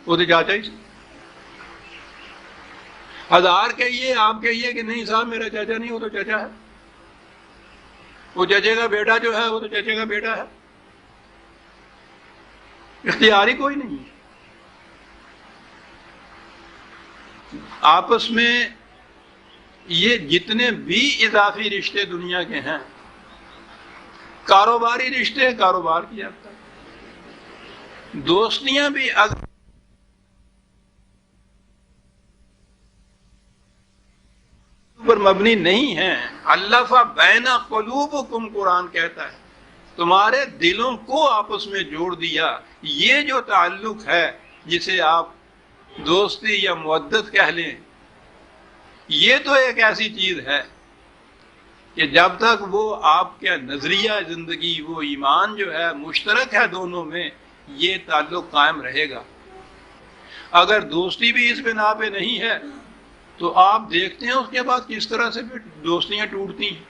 B: وہ تو چاچا ہی سی۔ ہزار کہیے، آپ کہیے کہ نہیں صاحب میرا چاچا نہیں، وہ تو چاچا ہے، وہ چچے کا بیٹا جو ہے وہ تو چچے کا بیٹا ہے، اختیار ہی کوئی نہیں۔ آپس میں یہ جتنے بھی اضافی رشتے دنیا کے ہیں، کاروباری رشتے، کاروبار کیا جاتا ہے، دوستیاں بھی اگر پر مبنی نہیں ہیں، الف بین قلوبکم قرآن کہتا ہے، تمہارے دلوں کو آپس میں جوڑ دیا۔ یہ جو تعلق ہے جسے آپ دوستی یا مودت کہہ لیں، یہ تو ایک ایسی چیز ہے کہ جب تک وہ آپ کا نظریہ زندگی، وہ ایمان جو ہے مشترک ہے دونوں میں، یہ تعلق قائم رہے گا۔ اگر دوستی بھی اس بنا پہ نہیں ہے تو آپ دیکھتے ہیں اس کے بعد کس طرح سے بھی دوستیاں ٹوٹتی ہیں۔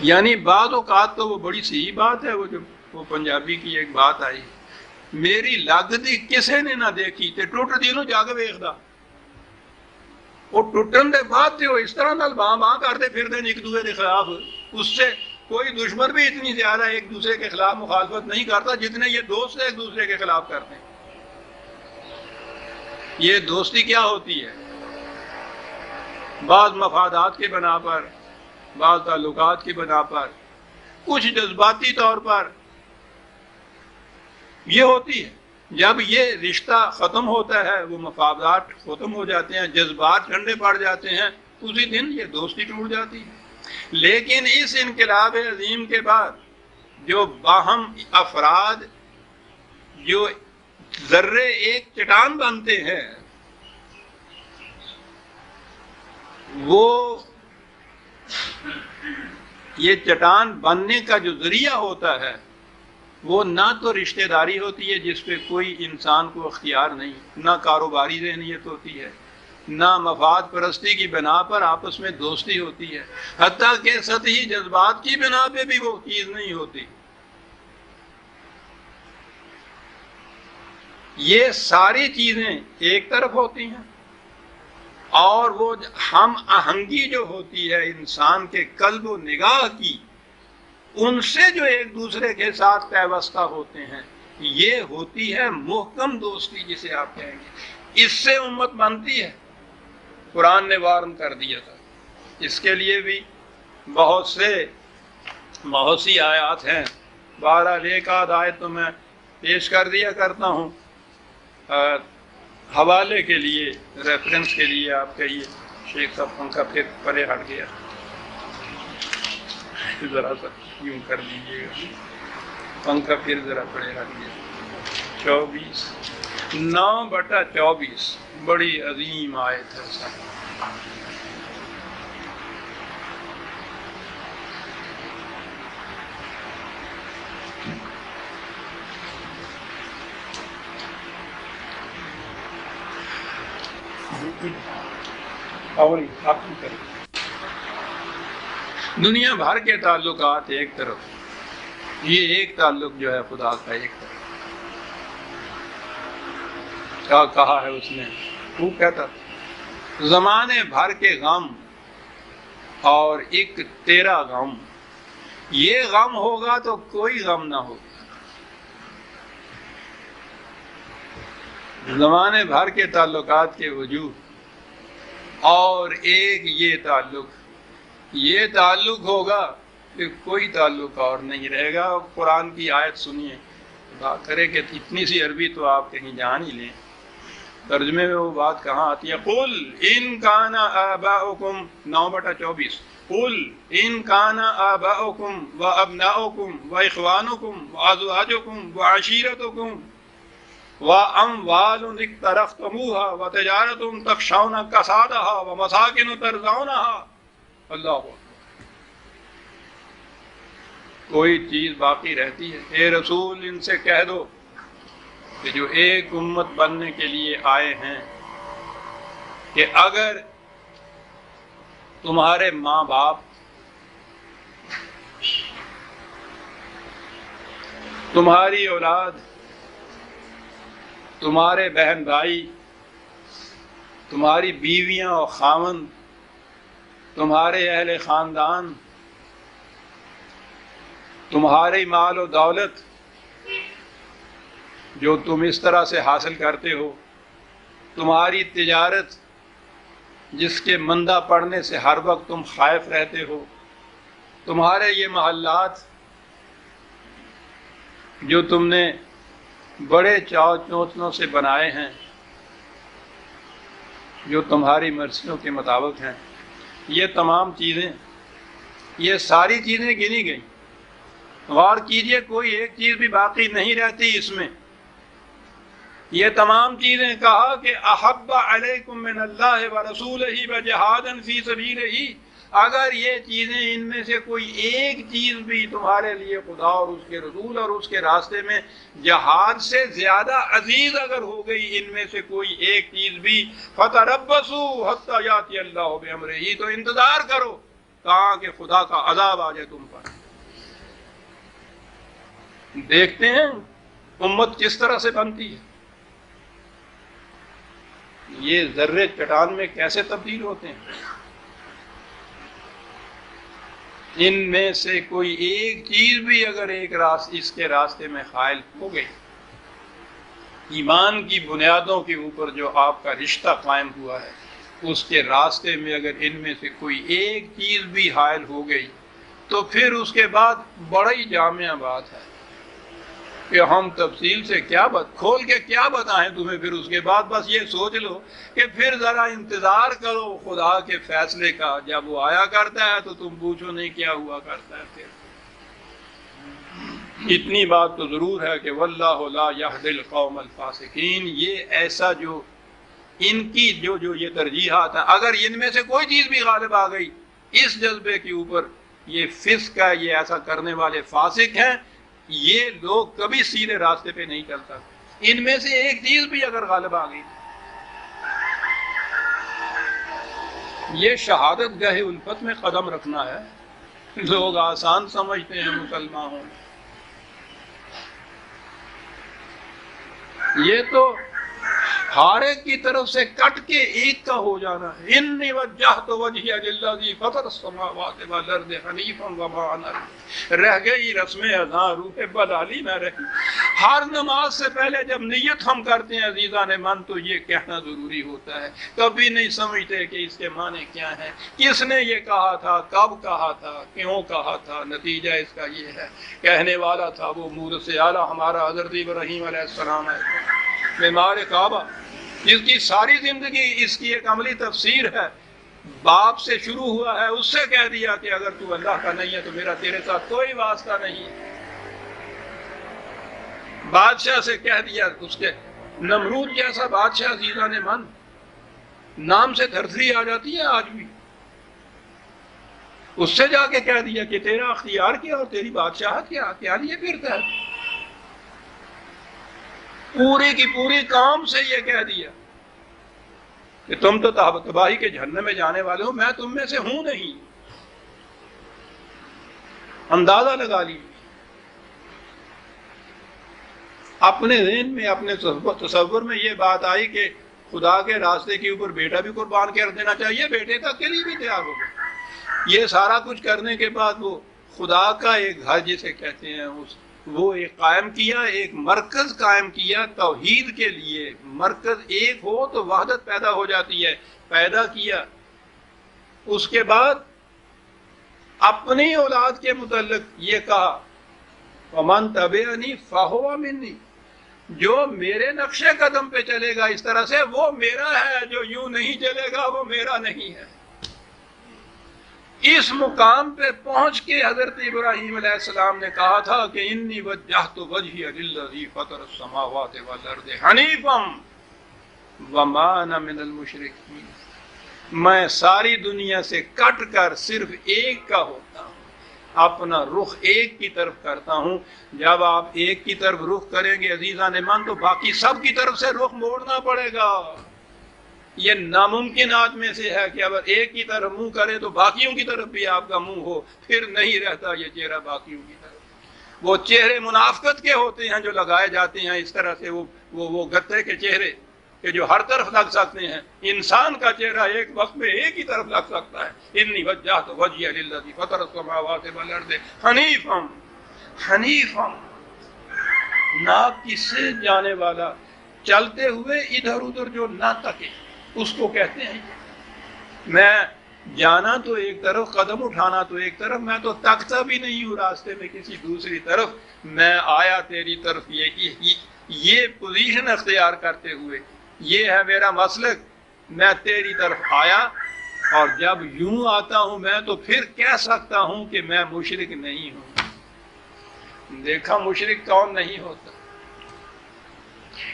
B: یعنی بعض اوقات تو وہ بڑی صحیح بات ہے، وہ جو وہ پنجابی کی ایک بات آئی، میری لگ دی کسے نے نہ دیکھی تے ٹوٹ دی نو جاگ ویکھدا، وہ ٹوٹن دے بعد تے وہ اس طرح نال باں باں کرتے پھردے ایک دوسرے کے خلاف، اس سے کوئی دشمن بھی اتنی زیادہ ایک دوسرے کے خلاف مخالفت نہیں کرتا جتنے یہ دوست ایک دوسرے کے خلاف کرتے ہیں۔ یہ دوستی کیا ہوتی ہے؟ بعض مفادات کے بنا پر، بعض تعلقات کی بنا پر، کچھ جذباتی طور پر یہ ہوتی ہے۔ جب یہ رشتہ ختم ہوتا ہے، وہ مفادات ختم ہو جاتے ہیں، جذبات ٹھنڈے پڑ جاتے ہیں، اسی دن یہ دوستی ٹوٹ جاتی ہے۔ لیکن اس انقلاب عظیم کے بعد جو باہم افراد جو ذرے ایک چٹان بنتے ہیں، وہ یہ چٹان بننے کا جو ذریعہ ہوتا ہے وہ نہ تو رشتہ داری ہوتی ہے جس پہ کوئی انسان کو اختیار نہیں، نہ کاروباری ذہنیت ہوتی ہے، نہ مفاد پرستی کی بنا پر آپس میں دوستی ہوتی ہے، حتیٰ کہ سطحی جذبات کی بنا پہ بھی وہ چیز نہیں ہوتی۔ یہ ساری چیزیں ایک طرف ہوتی ہیں، اور وہ ہم آہنگی جو ہوتی ہے انسان کے قلب و نگاہ کی، ان سے جو ایک دوسرے کے ساتھ پیوستہ ہوتے ہیں، یہ ہوتی ہے محکم دوستی جسے آپ کہیں گے۔ اس سے امت بنتی ہے۔ قرآن نے وارن کر دیا تھا، اس کے لیے بھی بہت سی آیات ہیں۔ بہرحال ایک آدھ آیت تو میں پیش کر دیا کرتا ہوں حوالے کے لیے، ریفرنس کے لیے۔ آپ کہیے شیخ صاحب پنکھا پھر پرے ہٹ گیا، ذرا سا یوں کر دیجیے گا، پنکھا پھر ذرا پرے ہٹ گیا۔ 9/24 بڑی عظیم آیت ہے صاحب۔ دنیا بھر کے تعلقات ایک طرف، یہ ایک تعلق جو ہے خدا کا ایک طرف۔ کیا کہا ہے اس نے؟ وہ کہتا زمانے بھر کے غم اور ایک تیرا غم، یہ غم ہوگا تو کوئی غم نہ ہوگا۔ زمانے بھر کے تعلقات کے وجود اور ایک یہ تعلق ہوگا کہ کوئی تعلق اور نہیں رہے گا۔ قرآن کی آیت سنیے، خدا کرے کہ اتنی سی عربی تو آپ کہیں جان ہی لیں، ترجمے میں وہ بات کہاں آتی ہے؟ قل ان کان آباؤکم 9/24 قل ان کان آباؤکم و ابناؤکم و اخوانکم و ازواجکم و عشیرتکم وَأَمْوَالٌ اقْتَرَفْتُمُوهَا وَتِجَارَةٌ تَخْشَوْنَ كَسَادَهَا وَمَسَاكِنُ تَرْضَوْنَهَا۔ اللہ کوئی چیز باقی رہتی ہے؟ اے رسول ان سے کہہ دو کہ جو ایک امت بننے کے لیے آئے ہیں کہ اگر تمہارے ماں باپ، تمہاری اولاد، تمہارے بہن بھائی، تمہاری بیویاں اور خاوند، تمہارے اہل خاندان، تمہاری مال و دولت جو تم اس طرح سے حاصل کرتے ہو، تمہاری تجارت جس کے مندہ پڑنے سے ہر وقت تم خائف رہتے ہو، تمہارے یہ محلات جو تم نے بڑے چاو چونچلوں سے بنائے ہیں، جو تمہاری مرضیوں کے مطابق ہیں، یہ تمام چیزیں، یہ ساری چیزیں گنی گئیں۔ غور کیجئے، کوئی ایک چیز بھی باقی نہیں رہتی اس میں۔ یہ تمام چیزیں کہا کہ احب علیکم من اللہ ورسولہ وجہاد فی سبیلہ، اگر یہ چیزیں ان میں سے کوئی ایک چیز بھی تمہارے لیے خدا اور اس کے رسول اور اس کے راستے میں جہاد سے زیادہ عزیز اگر ہو گئی، ان میں سے کوئی ایک چیز بھی، فتربصوا حتی یاتی اللہ بامرہ، تو انتظار کرو کہاں کہ خدا کا عذاب آ جائے تم پر۔ دیکھتے ہیں امت کس طرح سے بنتی ہے، یہ ذرے چٹان میں کیسے تبدیل ہوتے ہیں۔ ان میں سے کوئی ایک چیز بھی اگر اس کے راستے میں حائل ہو گئی، ایمان کی بنیادوں کے اوپر جو آپ کا رشتہ قائم ہوا ہے، اس کے راستے میں اگر ان میں سے کوئی ایک چیز بھی حائل ہو گئی، تو پھر اس کے بعد بڑی جامع بات ہے کہ ہم تفصیل سے کھول کے کیا بتائیں تمہیں۔ پھر اس کے بعد بس یہ سوچ لو کہ پھر ذرا انتظار کرو خدا کے فیصلے کا، جب وہ آیا کرتا ہے تو تم پوچھو نہیں کیا ہوا کرتا ہے۔ پھر اتنی بات تو ضرور ہے کہ واللہ لا یہدی القوم الفاسقین، یہ ایسا جو ان کی جو یہ ترجیحات ہیں، اگر ان میں سے کوئی چیز بھی غالب آ گئی اس جذبے کے اوپر، یہ فسق ہے، یہ ایسا کرنے والے فاسق ہیں، یہ لوگ کبھی سیدھے راستے پہ نہیں چل سکتے۔ ان میں سے ایک چیز بھی اگر غالب آ گئی، یہ شہادت گاہ الفت میں قدم رکھنا ہے۔ لوگ آسان سمجھتے ہیں مسلمان ہوں، یہ تو ہر ایک کی طرف سے کٹ کے ایک کا ہو جانا ہے۔ انی وجہت وجہی للذی فطر السماوات والارض حنیفا وما انا رہ گئی رسم اذاں، روح بدعلی نہ رہی۔ ہر نماز سے پہلے جب نیت ہم کرتے ہیں عزیزان من تو یہ کہنا ضروری ہوتا ہے، کبھی نہیں سمجھتے کہ اس کے معنی کیا ہے، کس نے یہ کہا تھا، کب کہا تھا، کیوں کہا تھا۔ نتیجہ اس کا یہ ہے، کہنے والا تھا وہ مورث اعلیٰ ہمارا حضرت ابراہیم علیہ السلام ہے، معمار کعبہ، جس کی ساری زندگی اس کی ایک عملی تفسیر ہے۔ باپ سے شروع ہوا ہے، اس سے کہہ دیا کہ اگر تو اللہ کا نہیں ہے تو میرا تیرے ساتھ کوئی واسطہ نہیں۔ بادشاہ سے کہہ دیا، اس کے نمرود جیسا بادشاہ عزیزان من، نام سے تھرتھری آ جاتی ہے آج بھی، اس سے جا کے کہہ دیا کہ تیرا اختیار کیا اور تیری بادشاہت کیا لیے پھرتا ہے۔ پوری کی پوری قوم سے یہ کہہ دیا کہ تم تو تباہی کے جہنم میں جانے والے ہو، میں تم میں سے ہوں نہیں۔ اندازہ لگا لی، اپنے ذہن میں، اپنے تصور میں یہ بات آئی کہ خدا کے راستے کے اوپر بیٹا بھی قربان کر دینا چاہیے، بیٹے تک کے لیے بھی تیار ہو گئے۔ یہ سارا کچھ کرنے کے بعد وہ خدا کا ایک گھر جسے کہتے ہیں وہ ایک قائم کیا، ایک مرکز قائم کیا توحید کے لیے۔ مرکز ایک ہو تو وحدت پیدا ہو جاتی ہے، پیدا کیا۔ اس کے بعد اپنی اولاد کے متعلق یہ کہا وَمَن تَبِعَنِي فَهُوَ مِنِّي، جو میرے نقش قدم پہ چلے گا اس طرح سے وہ میرا ہے، جو یوں نہیں چلے گا وہ میرا نہیں ہے۔ اس مقام پہ پہنچ کے حضرت ابراہیم علیہ السلام نے کہا تھا کہ انی وجہت وجہی للذی فطر السماوات والارض حنیفا وما انا من المشرکین، میں ساری دنیا سے کٹ کر صرف ایک کا ہوتا ہوں، اپنا رخ ایک کی طرف کرتا ہوں۔ جب آپ ایک کی طرف رخ کریں گے عزیزان من تو باقی سب کی طرف سے رخ موڑنا پڑے گا۔ یہ ناممکنات میں سے ہے کہ اگر ایک کی طرف منہ کرے تو باقیوں کی طرف بھی آپ کا منہ ہو، پھر نہیں رہتا یہ چہرہ باقیوں کی طرف۔ وہ چہرے منافقت کے ہوتے ہیں جو لگائے جاتے ہیں اس طرح سے، وہ گتے کے چہرے کہ جو ہر طرف لگ سکتے ہیں۔ انسان کا چہرہ ایک وقت میں ایک ہی طرف لگ سکتا ہے۔ انی وجہت وجہی للذی فطر السماوات والارض حنیفا، حنیفا ناک کی سے جانے والا، چلتے ہوئے ادھر ادھر جو نہ تکے اس کو کہتے ہیں۔ میں جانا تو ایک طرف، قدم اٹھانا تو ایک طرف، میں تو تکتا بھی نہیں ہوں راستے میں کسی دوسری طرف، میں آیا تیری طرف یہ پوزیشن اختیار کرتے ہوئے، یہ ہے میرا مسلک، میں تیری طرف آیا۔ اور جب یوں آتا ہوں میں تو پھر کہہ سکتا ہوں کہ میں مشرک نہیں ہوں۔ دیکھا مشرک کون نہیں ہوتا۔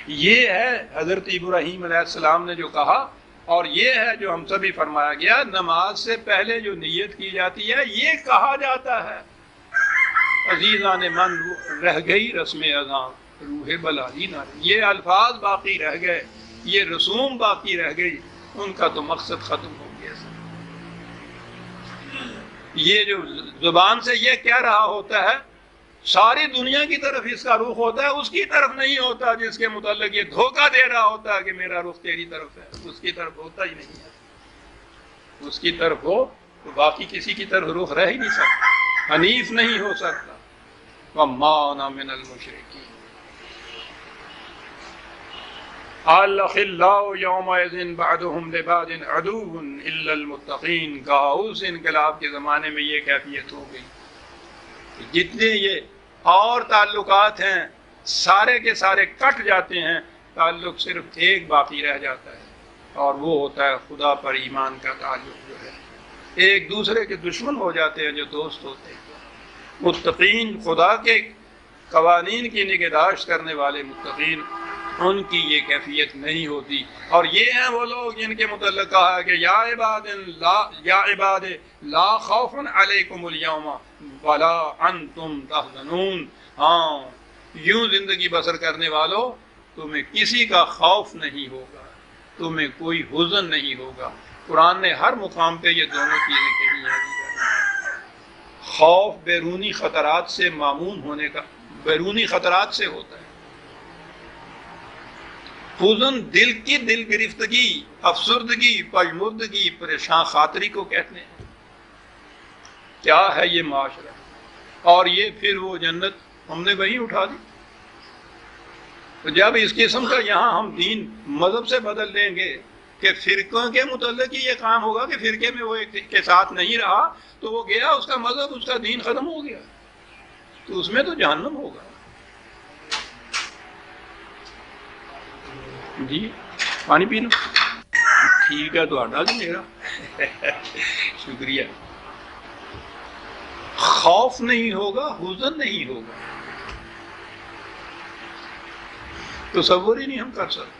B: یہ ہے حضرت ابراہیم علیہ السلام نے جو کہا، اور یہ ہے جو ہم سبھی فرمایا گیا، نماز سے پہلے جو نیت کی جاتی ہے یہ کہا جاتا ہے۔ عزیزان من رہ گئی رسم اذاں، روح بلالی نہ رہی، یہ الفاظ باقی رہ گئے، یہ رسوم باقی رہ گئی، ان کا تو مقصد ختم ہو گیا۔ یہ جو زبان سے یہ کہہ رہا ہوتا ہے، ساری دنیا کی طرف اس کا رخ ہوتا ہے، اس کی طرف نہیں ہوتا جس کے متعلق یہ دھوکہ دے رہا ہوتا ہے کہ میرا رخ تیری طرف ہے، اس کی طرف ہوتا ہی نہیں ہے۔ اس کی طرف ہو تو باقی کسی کی طرف رخ رہ ہی نہیں سکتا، حنیف نہیں ہو سکتا۔ وَمَا أَنَا مِنَ الْمُشْرِكِينَ الْأَخِلَّاءُ يَوْمَئِذٍ بَعْضُهُمْ لِبَعْضٍ عَدُوٌّ إِلَّا الْمُتَّقِينَ، کہا اس انقلاب کے زمانے میں یہ کیفیت ہو گئی، جتنے یہ اور تعلقات ہیں سارے کے سارے کٹ جاتے ہیں، تعلق صرف ایک باقی رہ جاتا ہے، اور وہ ہوتا ہے خدا پر ایمان کا تعلق جو ہے۔ ایک دوسرے کے دشمن ہو جاتے ہیں جو دوست ہوتے ہیں۔ متقین، خدا کے قوانین کی نگہداشت کرنے والے متقین، ان کی یہ کیفیت نہیں ہوتی۔ اور یہ ہیں وہ لوگ جن کے متعلق کہا ہے کہ یا عباد لا خوف علیکم اليوم ولا انتم تحزنون، ہاں یوں زندگی بسر کرنے والوں، تمہیں کسی کا خوف نہیں ہوگا، تمہیں کوئی حزن نہیں ہوگا۔ قرآن نے ہر مقام پہ یہ دونوں چیزیں کہی ہیں۔ خوف بیرونی خطرات سے معمون ہونے کا، بیرونی خطرات سے ہوتا ہے، حزن دل کی دل گرفتگی، افسردگی، پژمردگی، پریشان خاطری کو کہتے ہیں۔ کیا ہے یہ معاشرہ؟ اور یہ پھر وہ جنت ہم نے وہیں اٹھا دی۔ تو جب اس قسم کا یہاں ہم دین مذہب سے بدل لیں گے کہ فرقوں کے متعلق ہی یہ کام ہوگا کہ فرقے میں وہ ایک کے ساتھ نہیں رہا تو وہ گیا، اس کا مذہب، اس کا دین ختم ہو گیا، تو اس میں تو جہنم ہوگا۔ جی پانی پی لو؟ ٹھیک ہے، تو ہٹا دیں میرا شکریہ۔ خوف نہیں ہوگا، حزن نہیں ہوگا، تصور ہی نہیں ہم کر سکتے۔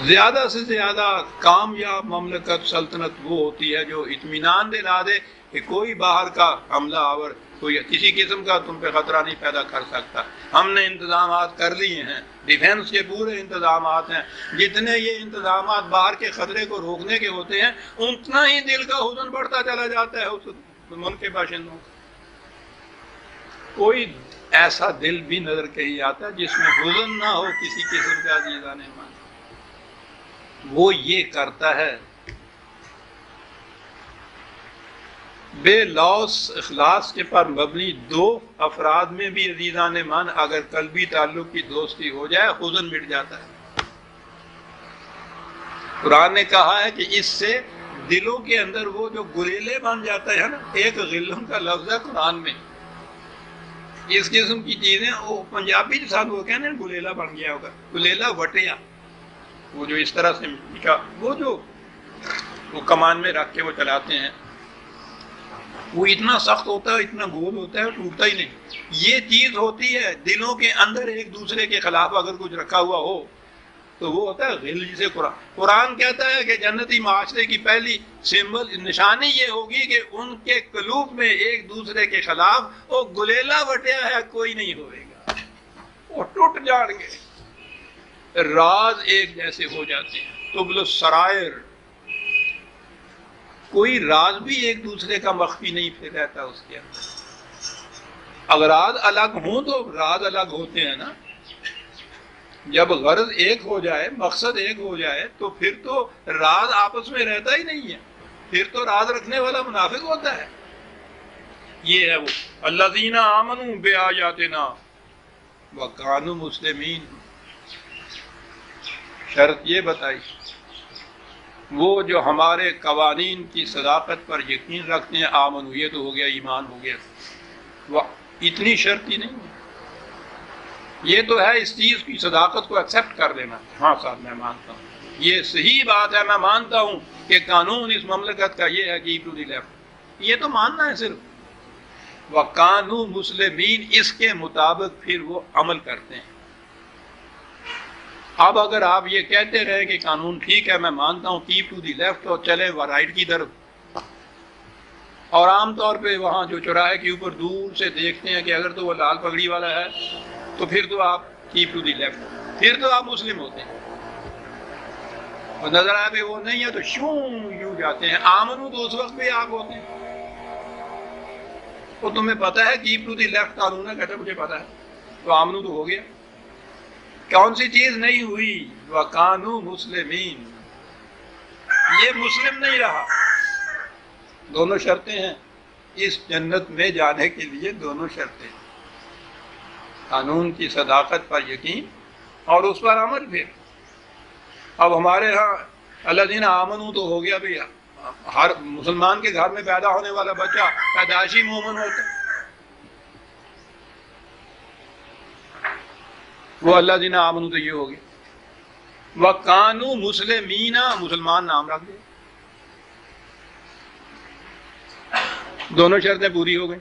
B: زیادہ سے زیادہ کامیاب مملکت، سلطنت وہ ہوتی ہے جو اطمینان دلا دے کہ کوئی باہر کا حملہ آور، کوئی کسی قسم کا تم پہ خطرہ نہیں پیدا کر سکتا۔ ہم نے انتظامات کر لیے ہیں، ڈیفینس کے پورے انتظامات ہیں، جتنے یہ انتظامات باہر کے خطرے کو روکنے کے ہوتے ہیں اتنا ہی دل کا حزن بڑھتا چلا جاتا ہے اس ملک کے باشندوں کا۔ کوئی ایسا دل بھی نظر نہیں آتا جس میں حزن نہ ہو کسی قسم کا عزیزان مان۔ وہ یہ کرتا ہے بے لوث اخلاص کے پر مبنی دو افراد میں بھی عزیزان مان اگر قلبی تعلق کی دوستی ہو جائے حزن مٹ جاتا ہے۔ قرآن نے کہا ہے کہ اس سے دلوں کے اندر وہ جو گلیلے بن جاتا ہے نا، ایک غلم کا لفظ ہے قرآن میں، اس قسم کی چیزیں وہ پنجابی کے ساتھ وہ کہنے گلیلا بن گیا ہوگا، گلیلا وٹیا، وہ جو اس طرح سے وہ جو وہ کمان میں رکھ کے وہ چلاتے ہیں، وہ اتنا سخت ہوتا ہے، اتنا گول ہوتا ہے، ٹوٹتا ہی نہیں۔ یہ چیز ہوتی ہے دلوں کے اندر ایک دوسرے کے خلاف اگر کچھ رکھا ہوا ہو تو وہ ہوتا ہے غل، جسے قرآن کہتا ہے کہ جنتی معاشرے کی پہلی سمبل نشانی یہ ہوگی کہ ان کے قلوب میں ایک دوسرے کے خلاف وہ گلیلا وٹیا ہے کوئی نہیں ہوئے گا، وہ ٹوٹ جائیں گے، راز ایک جیسے ہو جاتے ہیں، تبل السرائر، کوئی راز بھی ایک دوسرے کا مخفی نہیں پھر رہتا اس کے اندر۔ اگر راز الگ ہوں تو راز الگ ہوتے ہیں نا، جب غرض ایک ہو جائے، مقصد ایک ہو جائے تو پھر تو راز آپس میں رہتا ہی نہیں ہے، پھر تو راز رکھنے والا منافق ہوتا ہے۔ یہ ہے وہ الذین آمنوا بآیاتنا وکانوا مسلمین۔ شرط یہ بتائی، وہ جو ہمارے قوانین کی صداقت پر یقین رکھتے ہیں، آمنوا، یہ تو ہو گیا ایمان ہو گیا، وہ اتنی شرط ہی نہیں ہے، یہ تو ہے اس چیز کی صداقت کو ایکسیپٹ کر دینا، ہاں صاحب میں مانتا ہوں، یہ صحیح بات ہے، میں مانتا ہوں کہ قانون اس مملکت کا یہ ہے کہ ٹو دی لیفٹ، یہ تو ماننا ہے صرف، وَقَانُوا مُسْلِمِينَ، اس کے مطابق پھر وہ عمل کرتے ہیں۔ اب اگر آپ یہ کہتے رہے کہ قانون ٹھیک ہے، میں مانتا ہوں، کیپ ٹو دی لیفٹ، اور چلے وہ رائٹ کی طرف، اور عام طور پہ وہاں جو چوراہے کے اوپر دور سے دیکھتے ہیں کہ اگر تو وہ لال پگڑی والا ہے تو پھر تو آپ کیپ ٹو دی لیفٹ، پھر تو آپ مسلم ہوتے ہیں، اور نظر آئے پہ وہ نہیں ہے تو شوں یوں جاتے ہیں، آمنو تو اس وقت بھی آپ ہوتے ہیں، وہ تمہیں پتہ ہے کیپ ٹو دی لیفٹ قانون ہے، کہتا مجھے پتہ ہے، تو آمنو تو ہو گیا، کون سی چیز نہیں ہوئی؟ وَقَانُوا مُسْلِمِينَ، یہ مسلم نہیں رہا۔ دونوں شرطیں ہیں اس جنت میں جانے کے لیے، دونوں شرطیں، قانون کی صداقت پر یقین اور اس پر عمل۔ پھر اب ہمارے ہاں الذین آمنوا تو ہو گیا بھی، ہر مسلمان کے گھر میں پیدا ہونے والا بچہ پیدائشی مومن ہوتا ہے، وہ الذین آمنوا تو یہ ہو گیا، وَقَانُوا مُسْلِمِينَ، مسلمان نام رکھ دے، دونوں شرطیں پوری ہو گئی۔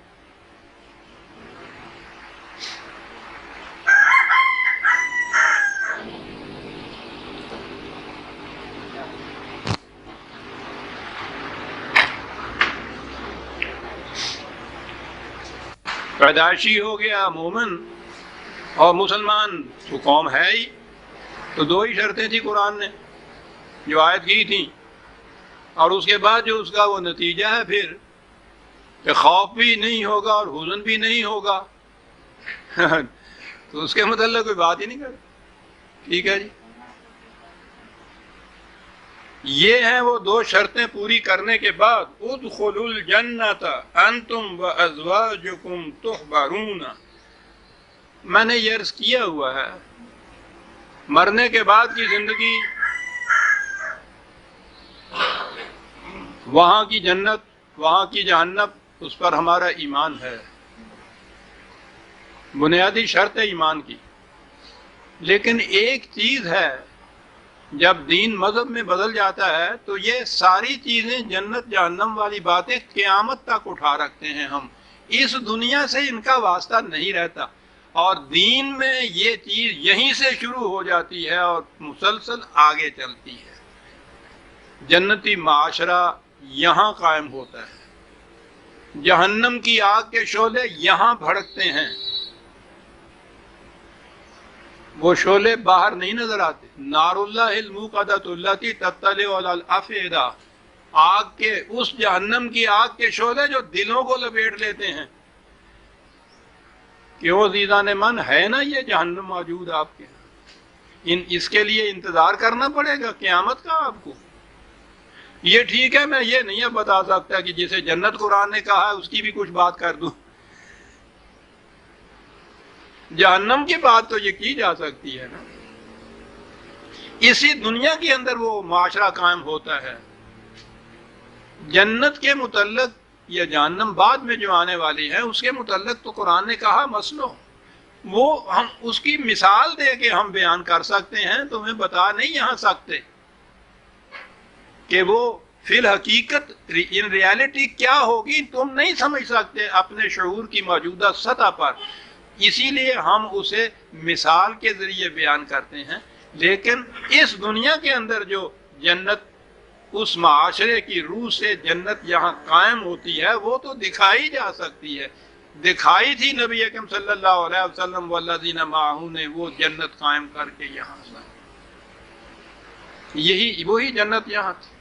B: پیدائشی ہو گیا مومن اور مسلمان تو قوم ہے ہی، تو دو ہی شرطیں تھی قرآن نے جو آیت کی تھی، اور اس کے بعد جو اس کا وہ نتیجہ ہے پھر کہ خوف بھی نہیں ہوگا اور حزن بھی نہیں ہوگا، تو اس کے متعلق کوئی بات ہی نہیں کر. ٹھیک ہے جی. یہ ہیں وہ دو شرطیں پوری کرنے کے بعد ادخلوا الجنۃ انتم وازواجکم تحبرون. میں نے یہ عرض کیا ہوا ہے مرنے کے بعد کی زندگی، وہاں کی جنت وہاں کی جہنم، اس پر ہمارا ایمان ہے، بنیادی شرط ہے ایمان کی. لیکن ایک چیز ہے، جب دین مذہب میں بدل جاتا ہے تو یہ ساری چیزیں جنت جہنم والی باتیں قیامت تک اٹھا رکھتے ہیں ہم، اس دنیا سے ان کا واسطہ نہیں رہتا. اور دین میں یہ چیز یہیں سے شروع ہو جاتی ہے اور مسلسل آگے چلتی ہے. جنتی معاشرہ یہاں قائم ہوتا ہے، جہنم کی آگ کے شعلے یہاں بھڑکتے ہیں. وہ شعلے باہر نہیں نظر آتے. نار اللہ الموقدۃ التی تطلع علی الافئدہ، آگ کے اس جہنم کی آگ کے شعلے جو دلوں کو لپیٹ لیتے ہیں. کیوں عزیزان من، ہے نا یہ جہنم موجود آپ کے، اس کے لیے انتظار کرنا پڑے گا قیامت کا آپ کو. یہ ٹھیک ہے، میں یہ نہیں بتا سکتا کہ جسے جنت قرآن نے کہا ہے اس کی بھی کچھ بات کر دوں. جہنم کی بات تو یہ کی جا سکتی ہے نا. اسی دنیا کے اندر وہ معاشرہ قائم ہوتا ہے. جنت کے متعلق یا جہنم بعد میں جو آنے والی ہے اس کے متعلق تو قرآن نے کہا مسلو، وہ ہم اس کی مثال دے کے ہم بیان کر سکتے ہیں، تمہیں بتا نہیں یہاں سکتے کہ وہ فی الحقیقت ان ریالٹی کیا ہوگی، تم نہیں سمجھ سکتے اپنے شعور کی موجودہ سطح پر. اسی لیے ہم اسے مثال کے ذریعے بیان کرتے ہیں. لیکن اس دنیا کے اندر جو جنت اس معاشرے کی روح سے جنت یہاں قائم ہوتی ہے وہ تو دکھائی جا سکتی ہے. دکھائی تھی نبی اکرم صلی اللہ علیہ وسلم والذین معہ نے، وہ جنت قائم کر کے یہاں سے، یہی وہی جنت یہاں تھی.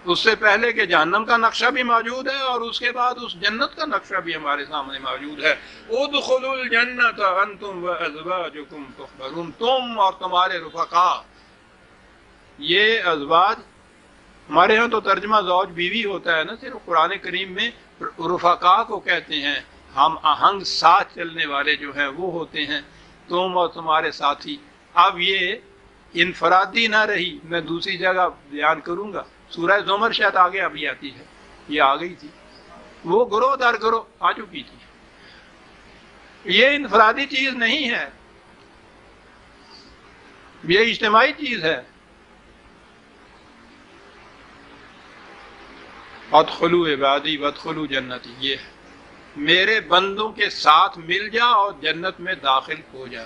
B: اس سے پہلے کہ جہنم کا نقشہ بھی موجود ہے اور اس کے بعد اس جنت کا نقشہ بھی ہمارے سامنے موجود ہے. ادخلوا الجنۃ انتم وازواجکم تحبرون، تم اور تمہارے رفقا. یہ ازواج ہمارے ہاں تو ترجمہ زوج بیوی ہوتا ہے نا، صرف قرآن کریم میں رفقا کو کہتے ہیں، ہم آہنگ ساتھ چلنے والے جو ہیں وہ ہوتے ہیں، تم اور تمہارے ساتھی. اب یہ انفرادی نہ رہی، میں دوسری جگہ بیان کروں گا. سورہ زمر شاید آگے ابھی آتی ہے، یہ آ گئی تھی، وہ گروہ در گروہ آ چکی تھی. یہ انفرادی چیز نہیں ہے، یہ اجتماعی چیز ہے. ادخلوا عبادی وادخلوا جنتی، یہ میرے بندوں کے ساتھ مل جا اور جنت میں داخل ہو جا،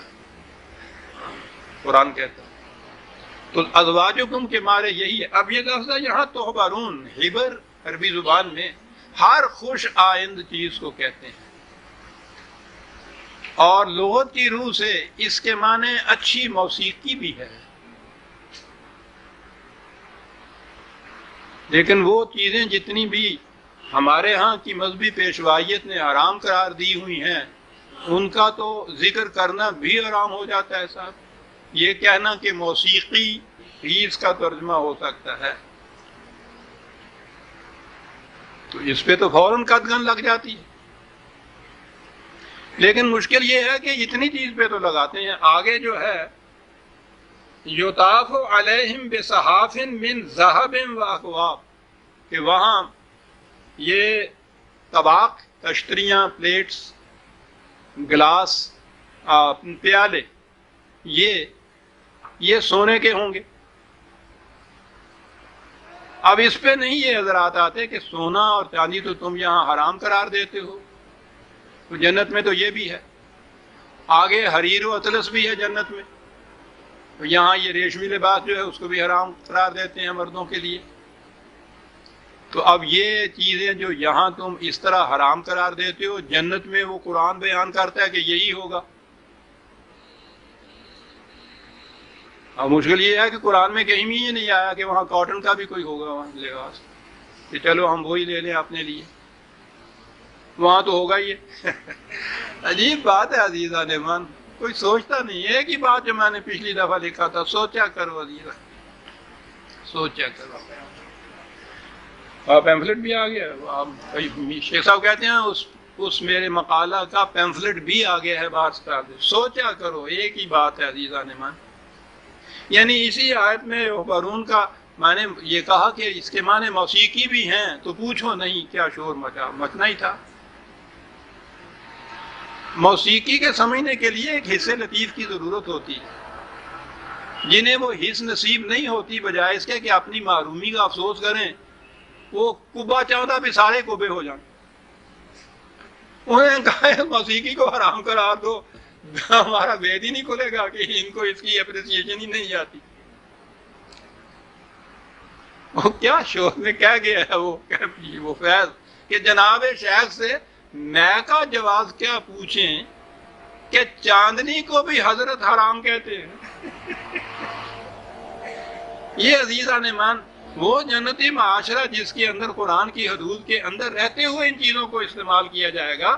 B: قرآن کہتا ہے. تو ازواجکم کے معنی یہی ہے. اب یہ لفظ ہے یہاں تحبرون، حبر عربی زبان میں ہر خوش آئند چیز کو کہتے ہیں، اور لغت کی روح سے اس کے معنی اچھی موسیقی بھی ہے. لیکن وہ چیزیں جتنی بھی ہمارے ہاں کی مذہبی پیشوائیت نے حرام قرار دی ہوئی ہیں ان کا تو ذکر کرنا بھی حرام ہو جاتا ہے صاحب. یہ کہنا کہ موسیقی ہی اس کا ترجمہ ہو سکتا ہے تو اس پہ تو فوراً قدغن لگ جاتی ہے. لیکن مشکل یہ ہے کہ اتنی چیز پہ تو لگاتے ہیں. آگے جو ہے یطاف علیہم بصحاف من ذہب واکواب، کہ وہاں یہ طباق، تشتریاں، پلیٹس، گلاس، پیالے، یہ سونے کے ہوں گے. اب اس پہ نہیں یہ حضرات آتے کہ سونا اور چاندی تو تم یہاں حرام قرار دیتے ہو، تو جنت میں تو یہ بھی ہے. آگے حریر و اطلس بھی ہے جنت میں، تو یہاں یہ ریشمی لباس جو ہے اس کو بھی حرام قرار دیتے ہیں مردوں کے لیے. تو اب یہ چیزیں جو یہاں تم اس طرح حرام قرار دیتے ہو، جنت میں وہ قرآن بیان کرتا ہے کہ یہی ہوگا. اب مشکل یہ ہے کہ قرآن میں کہیں بھی یہ نہیں آیا کہ وہاں کاٹن کا بھی کوئی ہوگا وہاں لباس، کہ چلو ہم وہی لے لیں اپنے لیے. وہاں تو ہوگا ہی عجیب بات ہے عزیزان ایمان، کوئی سوچتا نہیں ہے کہ بات جو میں نے پچھلی دفعہ لکھا تھا، سوچا کرو عزیزہ، سوچا کرو. پیمفلٹ بھی آ گیا، شیخ صاحب کہتے ہیں اس میرے مقالہ کا پیمفلٹ بھی آ گیا ہے باہر سے. سوچا کرو، ایک ہی بات ہے عزیزان ایمان. یعنی اسی آیت میں قارون کا میں نے یہ کہا کہ اس کے معنی موسیقی بھی ہیں، تو پوچھو نہیں کیا شور مچنا ہی تھا. موسیقی کے سمجھنے کے لیے ایک حصے لطیف کی ضرورت ہوتی ہے، جنہیں وہ حص نصیب نہیں ہوتی، بجائے اس کے کہ اپنی محرومی کا افسوس کریں، وہ کبا چاہتا بھی سارے کبے ہو جائیں. انہیں کہا ہے موسیقی کو حرام قرار دو، ہمارا بید ہی نہیں کھلے گا کہ ان کو اس کی اپریسیشن ہی نہیں آتی. وہ کیا شور میں کہہ گیا ہے وہ فیض کہ جناب شیخ سے میں کا جواز کیا پوچھیں کہ چاندنی کو بھی حضرت حرام کہتے ہیں. یہ عزیزان ایمان وہ جنتی معاشرہ جس کے اندر قرآن کی حدود کے اندر رہتے ہوئے ان چیزوں کو استعمال کیا جائے گا،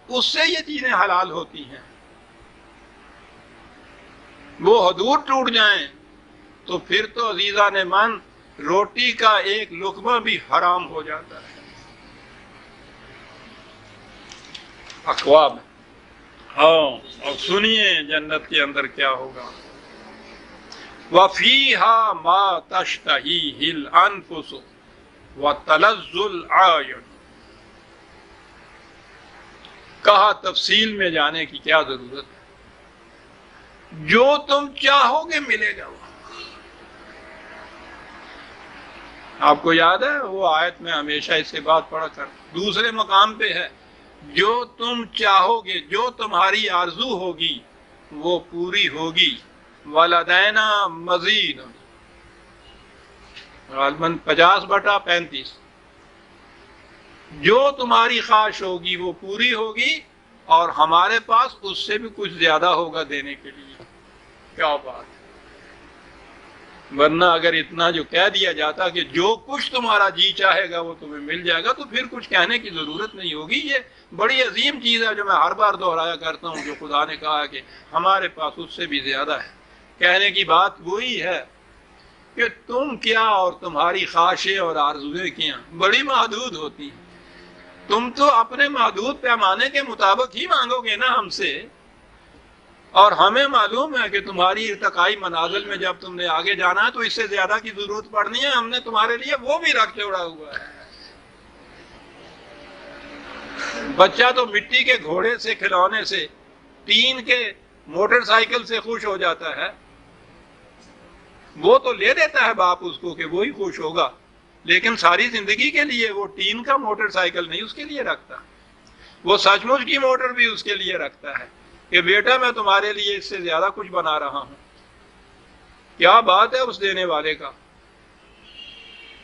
B: اس سے یہ چیزیں حلال ہوتی ہیں. وہ حدود ٹوٹ جائیں تو پھر تو عزیزان ایمان روٹی کا ایک لقمہ بھی حرام ہو جاتا ہے. اقواب ہاں، اور سنیے جنت کے اندر کیا ہوگا. وَفِيهَا مَا تَشْتَهِيهِ الْأَنفُسُ وَتَلَذُّ الْأَعْيُنُ. کہا تفصیل میں جانے کی کیا ضرورت ہے، جو تم چاہو گے ملے گا. آپ کو یاد ہے وہ آیت میں ہمیشہ اس سے بات پڑھا کر، دوسرے مقام پہ ہے، جو تم چاہو گے، جو تمہاری آرزو ہوگی وہ پوری ہوگی. والدینا مزید، غالباً 50/35، جو تمہاری خواہش ہوگی وہ پوری ہوگی اور ہمارے پاس اس سے بھی کچھ زیادہ ہوگا دینے کے لیے. کیا بات ہے. ورنہ اگر اتنا جو کہہ دیا جاتا کہ جو کچھ تمہارا جی چاہے گا وہ تمہیں مل جائے گا، تو پھر کچھ کہنے کی ضرورت نہیں ہوگی. یہ بڑی عظیم چیز ہے جو میں ہر بار دہرایا کرتا ہوں، جو خدا نے کہا کہ ہمارے پاس اس سے بھی زیادہ ہے. کہنے کی بات وہی ہے کہ تم کیا اور تمہاری خواہشیں اور آرزویں کیا بڑی محدود ہوتی ہیں. تم تو اپنے محدود پیمانے کے مطابق ہی مانگو گے نا ہم سے، اور ہمیں معلوم ہے کہ تمہاری ارتقائی منازل میں جب تم نے آگے جانا ہے تو اس سے زیادہ کی ضرورت پڑنی ہے. ہم نے تمہارے لیے وہ بھی رکھ چھوڑا ہوا ہے. بچہ تو مٹی کے گھوڑے سے، کھلونے سے، ٹین کے موٹر سائیکل سے خوش ہو جاتا ہے. وہ تو لے دیتا ہے باپ اس کو کہ وہی خوش ہوگا، لیکن ساری زندگی کے لیے وہ ٹین کا موٹر سائیکل نہیں اس کے لیے رکھتا. وہ سچ مچ کی موٹر بھی اس کے لیے رکھتا ہے کہ بیٹا میں تمہارے لیے اس سے زیادہ کچھ بنا رہا ہوں. کیا بات ہے اس دینے والے کا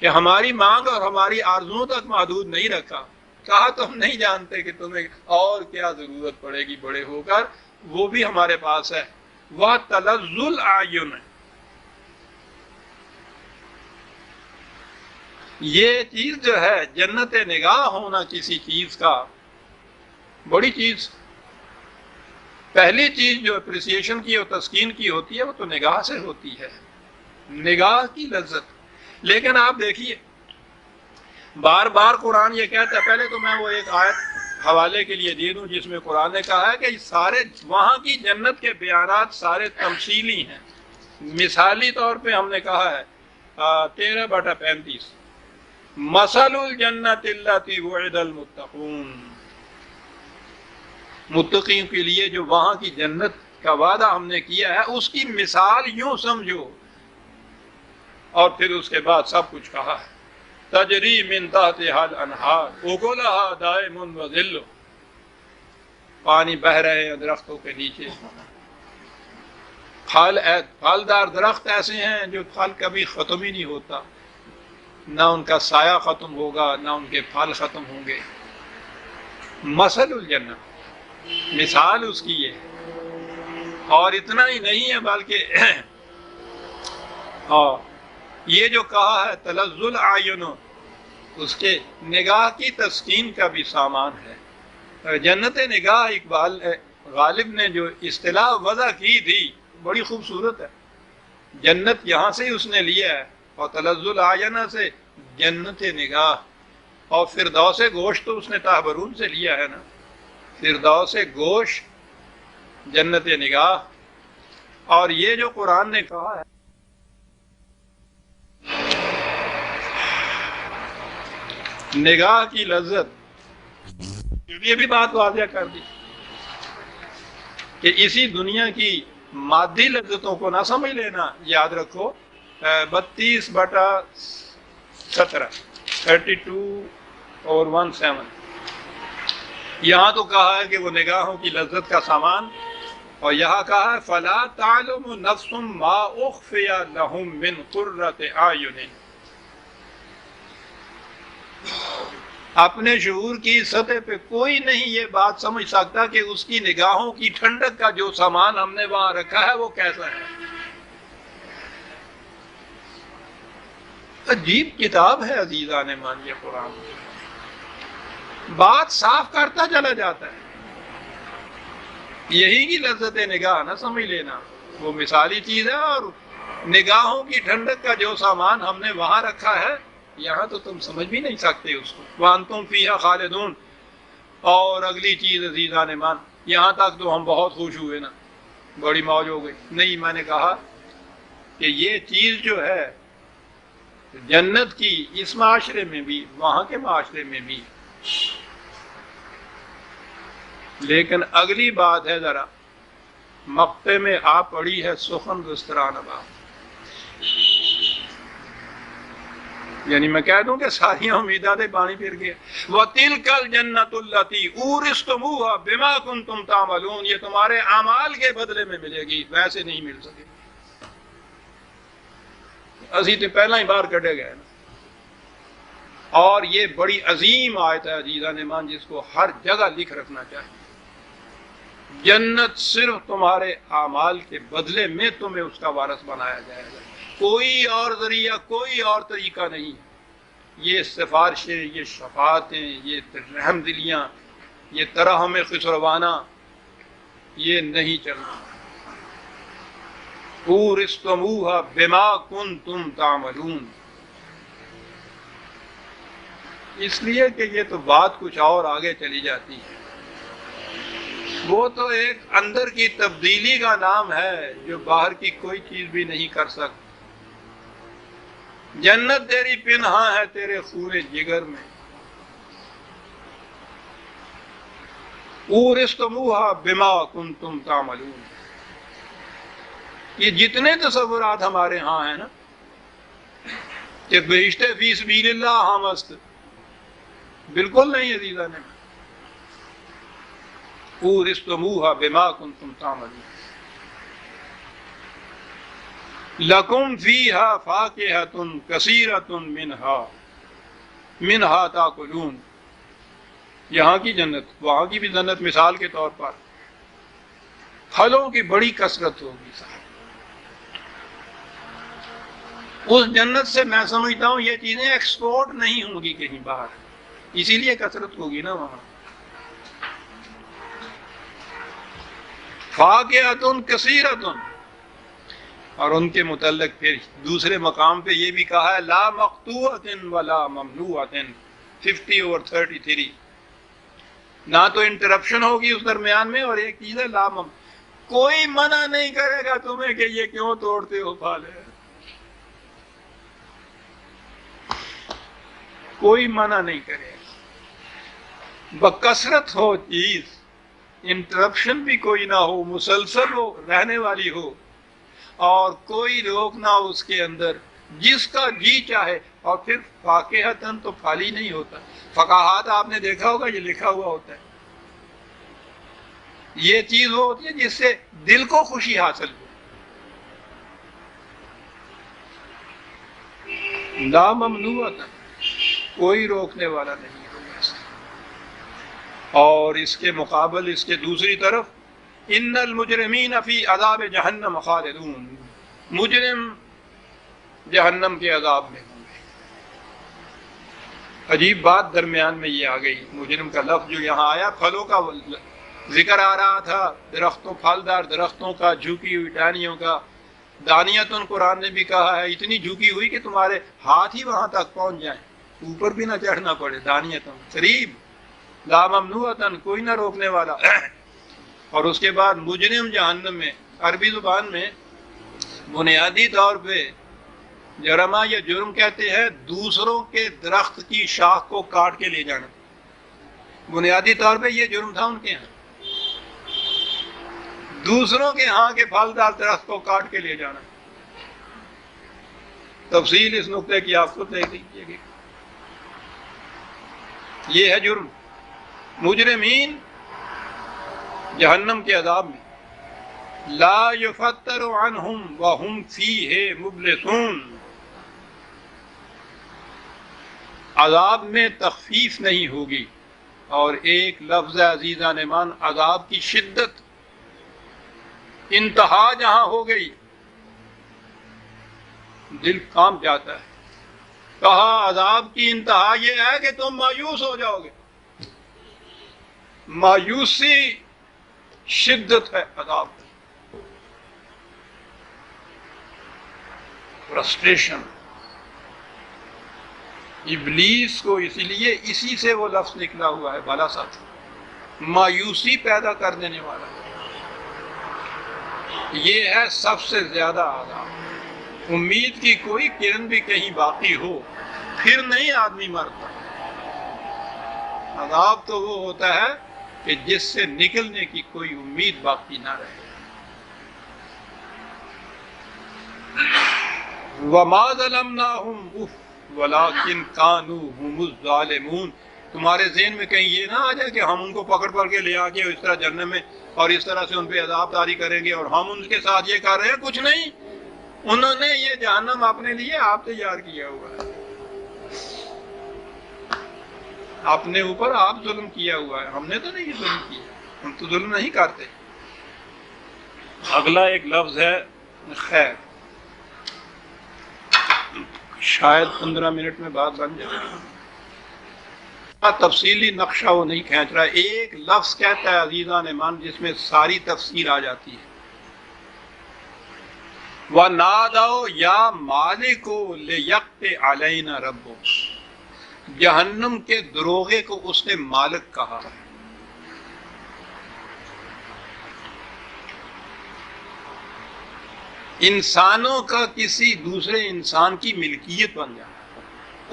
B: کہ ہماری مانگ اور ہماری آرزوؤں تک محدود نہیں رکھا. کہا تم نہیں جانتے کہ تمہیں اور کیا ضرورت پڑے گی بڑے ہو کر، وہ بھی ہمارے پاس ہے. وَتَلَذُّ الْأَعْيُنِ، یہ چیز جو ہے جنت نگاہ ہونا کسی چیز کا بڑی چیز. پہلی چیز جو اپریسیشن کی اور تسکین کی ہوتی ہے وہ تو نگاہ سے ہوتی ہے، نگاہ کی لذت. لیکن آپ دیکھیے بار بار قرآن یہ کہتا ہے، پہلے تو میں وہ ایک آیت حوالے کے لیے دے دوں جس میں قرآن نے کہا ہے کہ سارے وہاں کی جنت کے بیانات سارے تمثیلی ہیں. مثالی طور پہ ہم نے کہا ہے 13/35، مثل الجنت التی وعد المتقون، متقین کے لیے جو وہاں کی جنت کا وعدہ ہم نے کیا ہے اس کی مثال یوں سمجھو. اور پھر اس کے بعد سب کچھ کہا ہے. تجری من تحتها الانہار اکلها دائم وظل، پانی بہ رہے ہیں درختوں کے نیچے. پھلدار درخت ایسے ہیں جو پھل کبھی ختم ہی نہیں ہوتا، نہ ان کا سایہ ختم ہوگا نہ ان کے پھل ختم ہوں گے. مثل الجنت، مثال اس کی یہ ہے. اور اتنا ہی نہیں ہے بلکہ یہ جو کہا ہے تلذ الاعین، اس کے نگاہ کی تسکین کا بھی سامان ہے. جنت نگاہ اقبال غالب نے جو اصطلاح وضع کی تھی بڑی خوبصورت ہے. جنت یہاں سے ہی اس نے لیا ہے، اور تلذ العینہ سے جنت نگاہ، اور فردوس گوشت تو اس نے تحبرون سے لیا ہے نا. فردوس گوشت جنت نگاہ. اور یہ جو قرآن نے کہا ہے نگاہ کی لذت، یہ بھی بات واضح کر دی کہ اسی دنیا کی مادی لذتوں کو نہ سمجھ لینا. یاد رکھو 32/17 32/17 یہاں تو کہا ہے کہ وہ نگاہوں کی لذت کا سامان، اور یہاں کہا ہے فَلَا تَعْلَمُ نَفْسٌ مَا أُخْفِيَ لَهُم مِّن قُرَّةِ أَعْيُنٍ. اپنے شعور کی سطح پہ کوئی نہیں یہ بات سمجھ سکتا کہ اس کی نگاہوں کی ٹھنڈک کا جو سامان ہم نے وہاں رکھا ہے وہ کیسا ہے. عجیب کتاب ہے عزیزان مان یہ قرآن، بات صاف کرتا چلا جاتا ہے. یہی کی لذت نگاہ نہ سمجھ لینا، وہ مثالی چیز ہے. اور نگاہوں کی ٹھنڈک کا جو سامان ہم نے وہاں رکھا ہے یہاں تو تم سمجھ بھی نہیں سکتے اس کو. وَأَنْتُمْ فِيهَا خَالِدُونَ. اور اگلی چیز عزیزان ایمان، یہاں تک تو ہم بہت خوش ہوئے نا، بڑی موج ہو گئی. نہیں، میں نے کہا کہ یہ چیز جو ہے جنت کی، اس معاشرے میں بھی وہاں کے معاشرے میں بھی. لیکن اگلی بات ہے ذرا مقطع میں آ پڑی ہے سخن گستران ابا. یعنی میں کہہ دوں کہ ساری امیدیں پانی پھر گئے. وَتِلْكَ الْجَنَّةُ الَّتِي أُورِثْتُمُوهَا بِمَا كُنْتُمْ تَعْمَلُونَ. یہ تمہارے اعمال کے بدلے میں ملے گی، ویسے نہیں مل سکے. اسی تو پہلا ہی بار کٹے گئے نا. اور یہ بڑی عظیم آیت ہے عزیزان ایمان، جس کو ہر جگہ لکھ رکھنا چاہیے. جنت صرف تمہارے اعمال کے بدلے میں تمہیں اس کا وارث بنایا جائے گا. کوئی اور ذریعہ، کوئی اور طریقہ نہیں. یہ سفارشیں، یہ شفاعتیں، یہ رحم دلیاں، یہ ترحم خسروانہ، یہ نہیں چلنا. اورثتموها بما کنتم تعملون. اس لیے کہ یہ تو بات کچھ اور آگے چلی جاتی ہے. وہ تو ایک اندر کی تبدیلی کا نام ہے جو باہر کی کوئی چیز بھی نہیں کر سکتی. جنت تیری پنہاں ہے تیرے خون جگر میں. اورثتموها بما کنتم تعملون. یہ جتنے تصورات ہمارے ہاں ہیں نا کہ بہشت فی سبیل اللہ ہاں مست، بالکل نہیں عزیزان. اورثتموها بما کنتم تعملون. لکم فیہا فاکہۃ کثیرۃ منہا تاکلون. یہاں کی جنت، وہاں کی بھی جنت مثال کے طور پر پھلوں کی بڑی کثرت ہوگی صاحب. اس جنت سے میں سمجھتا ہوں یہ چیزیں ایکسپورٹ نہیں ہوں گی کہیں باہر، اسی لیے کثرت ہوگی نا وہاں. فاکہۃ کثیرۃ. اور ان کے متعلق پھر دوسرے مقام پہ یہ بھی کہا ہے لا مقطوعۃ ولا ممنوعۃ 50/33. نہ تو انٹرپشن ہوگی اس درمیان میں، اور ایک چیز ہے لا کوئی منع نہیں کرے گا تمہیں کہ یہ کیوں توڑتے ہو پھل. کوئی منع نہیں کرے گا. بکثرت ہو چیز، انٹرپشن بھی کوئی نہ ہو، مسلسل ہو، رہنے والی ہو، اور کوئی روک نہ ہو اس کے اندر، جس کا جی چاہے. اور پھر فاکہتاً تو پھل ہی نہیں ہوتا. فقاہات آپ نے دیکھا ہوگا یہ لکھا ہوا ہوتا ہے. یہ چیز وہ ہوتی ہے جس سے دل کو خوشی حاصل ہو. لا ممنوعۃ، کوئی روکنے والا نہیں ہے. اور اس کے مقابل، اس کے دوسری طرف ان المجرمین فی عذاب جہنم خالدون. مجرم جہنم کے عذاب میں ہوں گے. عجیب بات درمیان میں یہ آ گئی، مجرم کا لفظ جو یہاں آیا، پھلوں کا ذکر آ رہا تھا، درختوں، پھلدار درختوں کا، جھکی ہوئی ٹہنیوں کا، دانیتن قرآن نے بھی کہا ہے، اتنی جھکی ہوئی کہ تمہارے ہاتھ ہی وہاں تک پہنچ جائیں، اوپر بھی نہ چڑھنا پڑے، دانیتن قریب، لا ممنوعتن، کوئی نہ روکنے والا۔ اور اس کے بعد مجرم جہنم میں، عربی زبان میں بنیادی طور پہ جرما یا جرم کہتے ہیں دوسروں کے درخت کی شاخ کو کاٹ کے لے جانا، بنیادی طور پہ یہ جرم تھا ان کے ہاں، دوسروں کے ہاں کے پھلدار درخت کو کاٹ کے لے جانا۔ تفصیل اس نقطے کی آپ خود دیکھ لیجیے گا، یہ ہے جرم۔ مجرمین جہنم کے عذاب میں، لا یفتر عنہم وہم فیہ مبلسون، عذاب میں تخفیف نہیں ہوگی۔ اور ایک لفظ عزیزان ایمان، عذاب کی شدت، انتہا جہاں ہو گئی دل کانپ جاتا ہے۔ کہا عذاب کی انتہا یہ ہے کہ تم مایوس ہو جاؤ گے، مایوسی شدت ہے عذاب کی، فرسٹریشن۔ ابلیس کو اسی لیے اسی سے وہ لفظ نکلا ہوا ہے بالا ساتھ، مایوسی پیدا کر دینے والا، یہ ہے سب سے زیادہ عذاب۔ امید کی کوئی کرن بھی کہیں باقی ہو پھر نہیں آدمی مرتا۔ عذاب تو وہ ہوتا ہے کہ جس سے نکلنے کی کوئی امید باقی نہ رہے۔ وَمَا ظَلَمْنَاهُمْ وَلَٰكِنْ كَانُوا هُمُ الظَّالِمُونَ۔ تمہارے ذہن میں کہیں یہ نہ آ جائے کہ ہم ان کو پکڑ کے لے آ کے اس طرح جہنم میں اور اس طرح سے ان پہ عذاب طاری کریں گے اور ہم ان کے ساتھ یہ کر رہے ہیں، کچھ نہیں، انہوں نے یہ جہنم اپنے لیے آپ تیار کیا ہوا ہے، اپنے اوپر آپ ظلم کیا ہوا ہے، ہم نے تو نہیں ظلم کیا، ہم تو ظلم نہیں کرتے۔ اگلا ایک لفظ ہے خیر، شاید 15 منٹ میں بات بن جائے، تفصیلی نقشہ وہ نہیں کھینچ رہا، ایک لفظ کہتا ہے عزیزان ایمان جس میں ساری تفصیل آ جاتی ہے۔ وَنَادَوْا يَا مَالِكُ لِيَقْضِ عَلَيْنَا رَبُّكَ، جہنم کے دروغے کو اس نے مالک کہا۔ انسانوں کا کسی دوسرے انسان کی ملکیت بن جانا،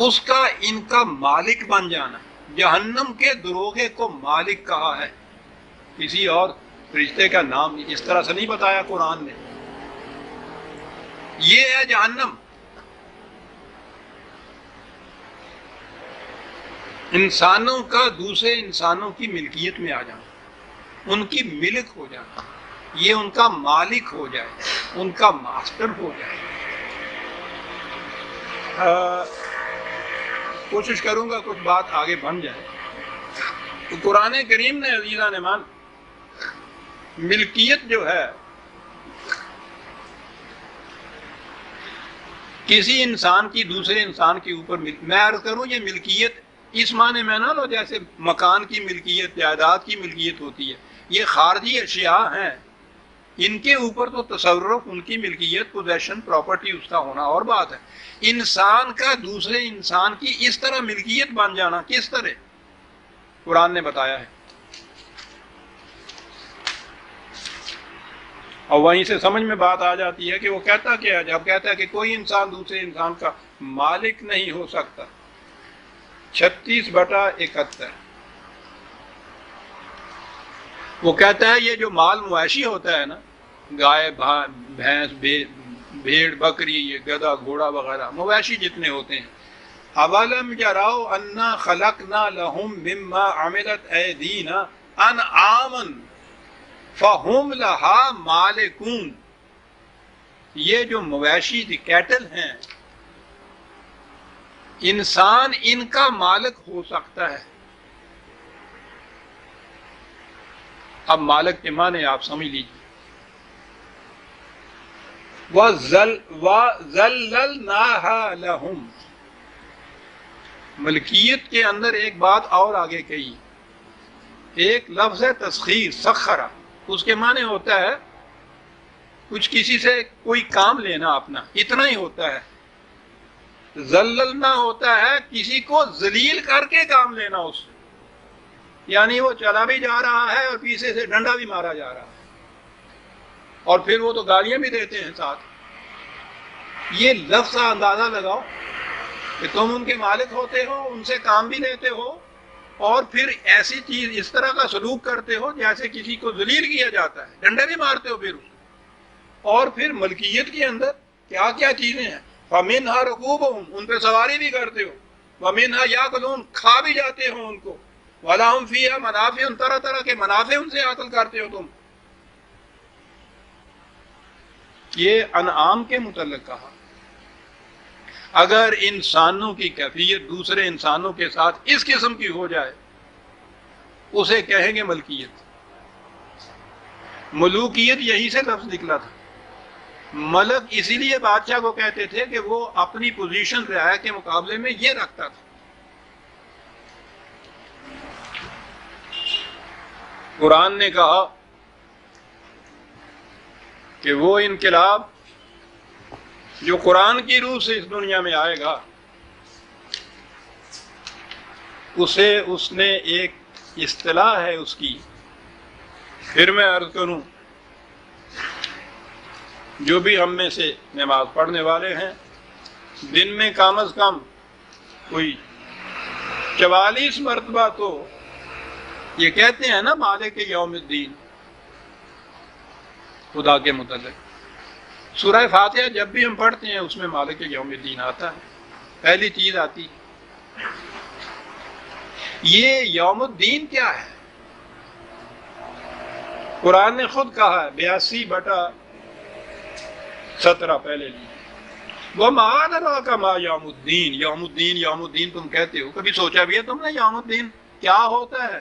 B: اس کا ان کا مالک بن جانا، جہنم کے دروغے کو مالک کہا ہے، کسی اور فرشتے کا نام اس طرح سے نہیں بتایا قرآن نے۔ یہ ہے جہنم، انسانوں کا دوسرے انسانوں کی ملکیت میں آ جانا، ان کی ملک ہو جانا، یہ ان کا مالک ہو جائے، ان کا ماسٹر ہو جائے۔ کوشش کروں گا کچھ بات آگے بن جائے۔ تو قرآن کریم نے عزیزان ایمان ملکیت جو ہے کسی انسان کی دوسرے انسان کے اوپر، میں عرض کروں یہ ملکیت اس معنی میں نہ لو جیسے مکان کی ملکیت، جائیداد کی ملکیت ہوتی ہے، یہ خارجی اشیاء ہیں، ان کے اوپر تو تصرف، ان کی ملکیت، پوزیشن، پراپرٹی اس کا ہونا اور بات ہے۔ انسان کا دوسرے انسان کی اس طرح ملکیت بن جانا کس طرح قرآن نے بتایا ہے، اور وہیں سے سمجھ میں بات آ جاتی ہے کہ وہ کہتا کیا ہے جب کہتا ہے کہ کوئی انسان دوسرے انسان کا مالک نہیں ہو سکتا۔ 36/71 وہ کہتا ہے یہ جو مال مویشی ہوتا ہے نا، گائے، بھینس، بھیڑ، بکری، یہ گدھا، گھوڑا وغیرہ، مویشی جتنے ہوتے ہیں، اولم یروا انا خلقنا لهم مما عملت ایدینا انعاما فہم لہا مالکون، یہ جو مویشی کیٹل ہیں، انسان ان کا مالک ہو سکتا ہے۔ اب مالک کے معنی آپ سمجھ لیجیے۔ وَذَلَّلْنَاهَا لَهُمْ، ملکیت کے اندر ایک بات اور آگے کہی، ایک لفظ ہے تسخیر، سخرہ، اس کے معنی ہوتا ہے کچھ کسی سے کوئی کام لینا اپنا، اتنا ہی ہوتا ہے۔ ذللنا ہوتا ہے کسی کو ذلیل کر کے کام لینا اس سے، یعنی وہ چلا بھی جا رہا ہے اور پیچھے سے ڈنڈا بھی مارا جا رہا ہے، اور پھر وہ تو گالیاں بھی دیتے ہیں ساتھ۔ یہ لفظ کا اندازہ لگاؤ کہ تم ان کے مالک ہوتے ہو، ان سے کام بھی لیتے ہو، اور پھر ایسی چیز اس طرح کا سلوک کرتے ہو جیسے کسی کو ذلیل کیا جاتا ہے، ڈنڈے بھی مارتے ہو پھر اس، اور پھر ملکیت کے اندر کیا کیا چیزیں ہیں، فَمِنْهَا رُكُوبُهُمْ، ان پہ سواری بھی کرتے ہو، وَمِنْهَا يَأْكُلُونَ، کھا بھی جاتے ہو ان کو، وَلَهُمْ فِيهَا مَنَافِعُ، طرح طرح کے منافع ان سے حاصل کرتے ہو تم۔ یہ انعام کے متعلق کہا۔ اگر انسانوں کی کیفیت دوسرے انسانوں کے ساتھ اس قسم کی ہو جائے اسے کہیں گے ملکیت۔ ملوکیت یہی سے لفظ نکلا تھا۔ ملک اسی لیے بادشاہ کو کہتے تھے کہ وہ اپنی پوزیشن رعایا کے مقابلے میں یہ رکھتا تھا۔ قرآن نے کہا کہ وہ انقلاب جو قرآن کی روح سے اس دنیا میں آئے گا اسے اس نے ایک اصطلاح ہے اس کی، پھر میں عرض کروں، جو بھی ہم میں سے نماز پڑھنے والے ہیں دن میں کم از کم کوئی 44 مرتبہ تو یہ کہتے ہیں نا مالک یوم الدین، خدا کے متعلق۔ سورہ فاتحہ جب بھی ہم پڑھتے ہیں اس میں مالک یوم الدین آتا ہے، پہلی چیز آتی۔ یہ یوم الدین کیا ہے؟ قرآن نے خود کہا ہے 82/17 پہلے لی، وَمَا أَدْرَاكَ مَا يَوْمُ الدِّينِ، یوم الدین یوم الدین تم کہتے ہو، کبھی سوچا بھی ہے تم نے یوم الدین کیا ہوتا ہے؟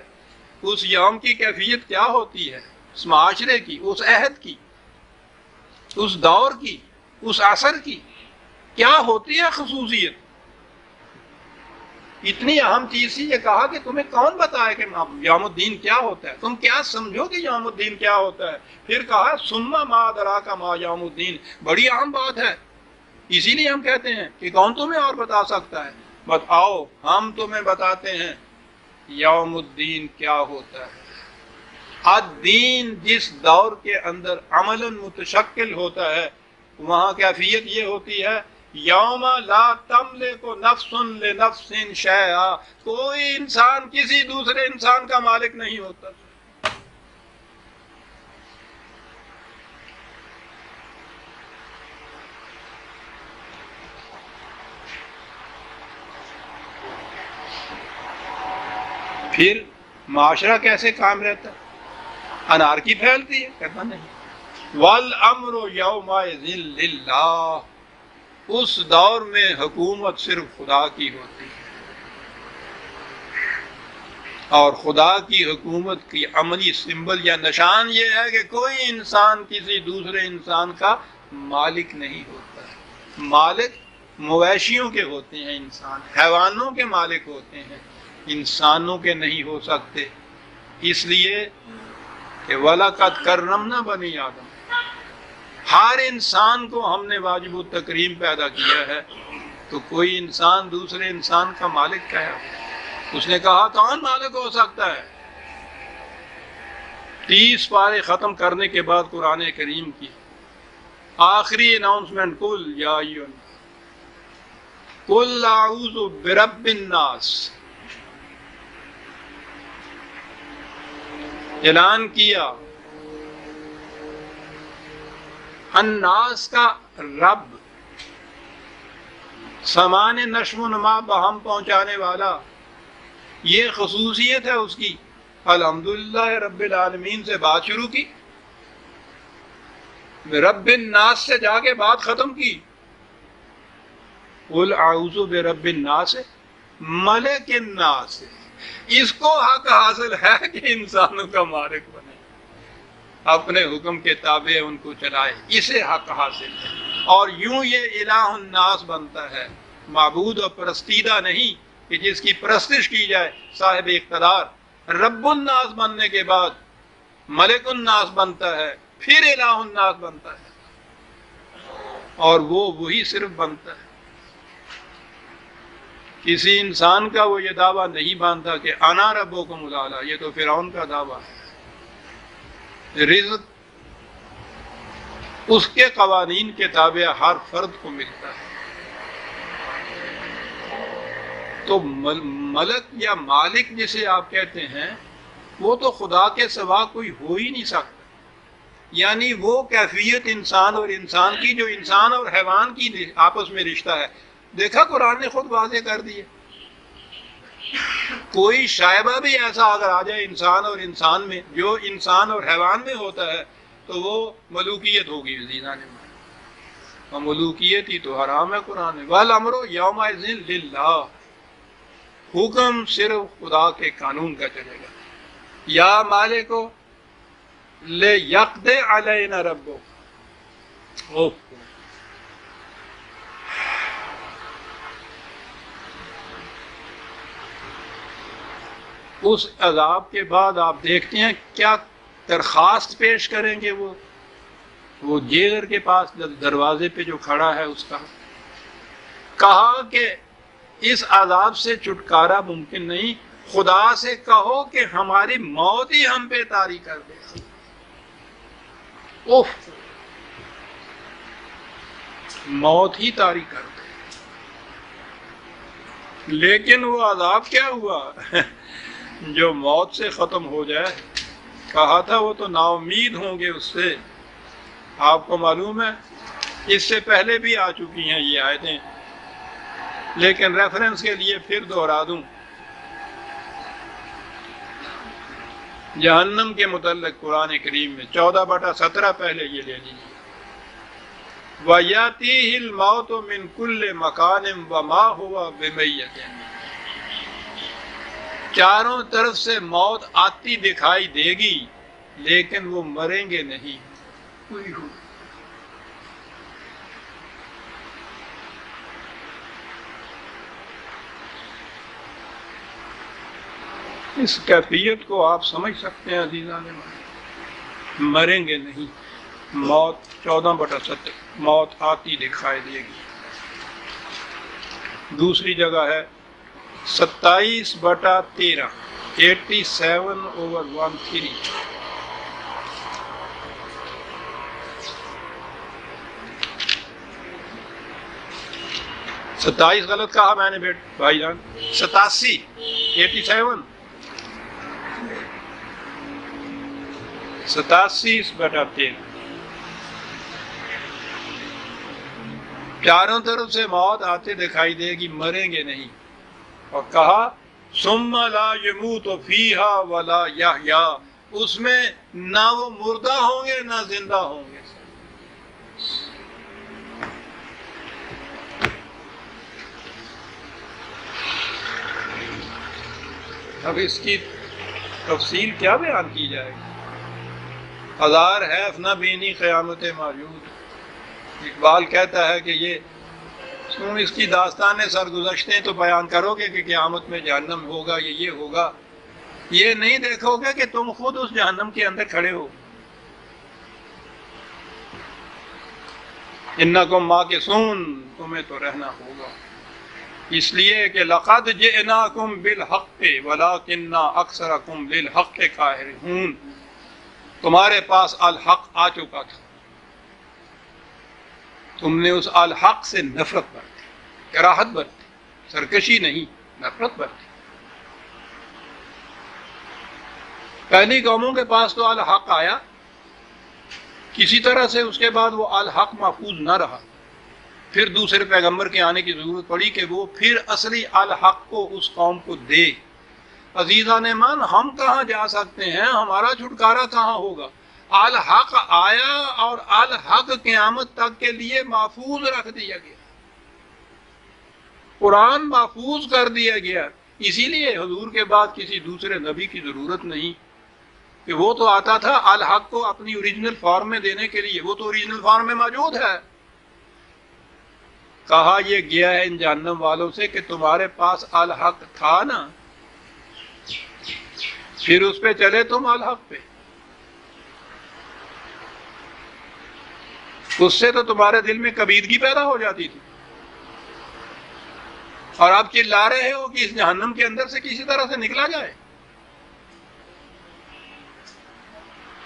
B: اس یوم کی کیفیت کیا ہوتی ہے؟ اس معاشرے کی، اس عہد کی، اس دور کی، اس عصر کی کیا ہوتی ہے خصوصیت؟ اتنی اہم چیز تھی، یہ کہا کہ تمہیں کون بتائے کہ یوم الدین کیا ہوتا ہے، تم کیا سمجھو کہ یوم الدین کیا ہوتا ہے؟ پھر کہا ثم ما ادراک ما یوم الدین، بڑی اہم بات ہے، اسی لیے ہم کہتے ہیں کہ کون تمہیں اور بتا سکتا ہے؟ بتاؤ، ہم تمہیں بتاتے ہیں یوم الدین کیا ہوتا ہے۔ الدین جس دور کے اندر عملاً متشکل ہوتا ہے وہاں کیفیت یہ ہوتی ہے یوم لا تملک نفس لنفس شیئا، کوئی انسان کسی دوسرے انسان کا مالک نہیں ہوتا۔ پھر معاشرہ کیسے کام رہتا ہے؟ انارکی پھیلتی ہے؟ کہتا نہیں۔ والامر یومئذ للہ، اس دور میں حکومت صرف خدا کی ہوتی ہے، اور خدا کی حکومت کی عملی سمبل یا نشان یہ ہے کہ کوئی انسان کسی دوسرے انسان کا مالک نہیں ہوتا ہے۔ مالک مویشیوں کے ہوتے ہیں، انسان حیوانوں کے مالک ہوتے ہیں، انسانوں کے نہیں ہو سکتے، اس لیے کہ وَلَقَدْ كَرَّمْنَا بَنِي آدم، ہر انسان کو ہم نے واجب التکریم پیدا کیا ہے، تو کوئی انسان دوسرے انسان کا مالک کیا ہے؟ اس نے کہا کون مالک ہو سکتا ہے؟ 30 پارے ختم کرنے کے بعد قرآن کریم کی آخری اناؤنسمنٹ، قل یا ایھا الناس قل اعوذ برب الناس، اعلان کیا الناس کا رب، سامان نشو و نما بہم پہنچانے والا، یہ خصوصیت ہے اس کی۔ الحمدللہ رب العالمین سے بات شروع کی، رب الناس سے جا کے بات ختم کی، قل اعوذ برب الناس ملک الناس، اس کو حق حاصل ہے کہ انسانوں کا مالک بنے، اپنے حکم کے تابع ان کو چلائے، اسے حق حاصل ہے۔ اور یوں یہ الہ الناس بنتا ہے، معبود و پرستیدہ نہیں، کہ جس کی پرستش کی جائے، صاحب اقتدار، رب الناس بننے کے بعد ملک الناس بنتا ہے، پھر الہ الناس بنتا ہے، اور وہی صرف بنتا ہے۔ کسی انسان کا وہ یہ دعویٰ نہیں باندھتا کہ انا ربکم الاعلی، یہ تو فرعون کا دعویٰ ہے۔ رزق اس کے قوانین کے تابع ہر فرد کو ملتا ہے۔ تو ملک یا مالک جسے آپ کہتے ہیں وہ تو خدا کے سوا کوئی ہو ہی نہیں سکتا، یعنی وہ کیفیت انسان اور انسان کی جو انسان اور حیوان کی آپس میں رشتہ ہے، دیکھا قرآن نے خود واضح کر دیا۔ کوئی شائبہ بھی ایسا اگر آ جائے انسان اور انسان میں جو انسان اور حیوان میں ہوتا ہے تو وہ ملوکیت ہوگی زینا نے، اور ملوکیت ہی تو حرام ہے قرآن میں۔ وَالْأَمْرُ يَوْمَئِذٍ لِلَّهِ، حکم صرف خدا کے قانون کا چلے گا۔ یا مالکو لِيَقْضِ عَلَيْنَا رَبُّكَ، اس عذاب کے بعد آپ دیکھتے ہیں کیا درخواست پیش کریں گے وہ جیگر کے پاس دروازے پہ جو کھڑا ہے اس کا، کہا کہ اس عذاب سے چھٹکارا ممکن نہیں، خدا سے کہو کہ ہماری موت ہی ہم پہ طاری کر دے۔ اوف، موت ہی طاری کر دے۔ لیکن وہ عذاب کیا ہوا جو موت سے ختم ہو جائے؟ کہا تھا وہ تو نا امید ہوں گے اس سے۔ آپ کو معلوم ہے اس سے پہلے بھی آ چکی ہیں یہ آیتیں، لیکن ریفرنس کے لیے پھر دوہرا دوں۔ جہنم کے متعلق قرآن کریم میں 14/17 پہلے یہ لے لیجیے، وَيَأْتِيهِ الْمَوْتُ مِنْ كُلِّ مَكَانٍ وَمَا هُوَ بِمَيِّتٍ، چاروں طرف سے موت آتی دکھائی دے گی لیکن وہ مریں گے نہیں۔ اس کیفیت کو آپ سمجھ سکتے ہیں عزیزان، مریں گے نہیں، موت 14/17، موت آتی دکھائی دے گی۔ دوسری جگہ ہے 27/13، 87/13، ستائیس غلط کہا میں نے بھائی جان، 87، 87، 87/13، چاروں طرف سے موت آتے دکھائی دے گی، مریں گے نہیں، اور کہا ثم لا يموت فيها ولا يحيى، اس میں نہ وہ مردہ ہوں گے نہ زندہ ہوں گے۔ اب اس کی تفصیل کیا بیان کی جائے گی؟ ہزار حیف نہ بینی قیامت موجود۔ اقبال کہتا ہے کہ یہ تم اس کی داستان سرگزشتیں تو بیان کرو گے کہ قیامت میں جہنم ہوگا، یہ ہوگا، یہ نہیں دیکھو گے کہ تم خود اس جہنم کے اندر کھڑے ہو۔ انکم ماکثون، تمہیں تو رہنا ہوگا، اس لیے کہ لقد جئناکم بالحق ولکن اکثرکم للحق کارہون، تمہارے پاس الحق آ چکا تھا، تم نے اس الحق سے نفرت برتی، کراہت برتی، سرکشی نہیں، نفرت برتی۔ پہلی قوموں کے پاس تو الحق آیا، کسی طرح سے اس کے بعد وہ الحق محفوظ نہ رہا، پھر دوسرے پیغمبر کے آنے کی ضرورت پڑی کہ وہ پھر اصلی الحق کو اس قوم کو دے۔ عزیزان ایمان، ہم کہاں جا سکتے ہیں؟ ہمارا چھٹکارا کہاں ہوگا؟ الحق آیا اور الحق قیامت تک کے لیے محفوظ رکھ دیا گیا، قرآن محفوظ کر دیا گیا۔ اسی لیے حضور کے بعد کسی دوسرے نبی کی ضرورت نہیں، کہ وہ تو آتا تھا الحق کو اپنی اوریجنل فارم میں دینے کے لیے، وہ تو اوریجنل فارم میں موجود ہے۔ کہا یہ گیا ہے ان جہنم والوں سے کہ تمہارے پاس الحق تھا نا، پھر اس پہ چلے تم الحق پہ، اس سے تو تمہارے دل میں کبیدگی پیدا ہو جاتی تھی، اور آپ چلا رہے ہو کہ اس جہنم کے اندر سے کسی طرح سے نکلا جائے۔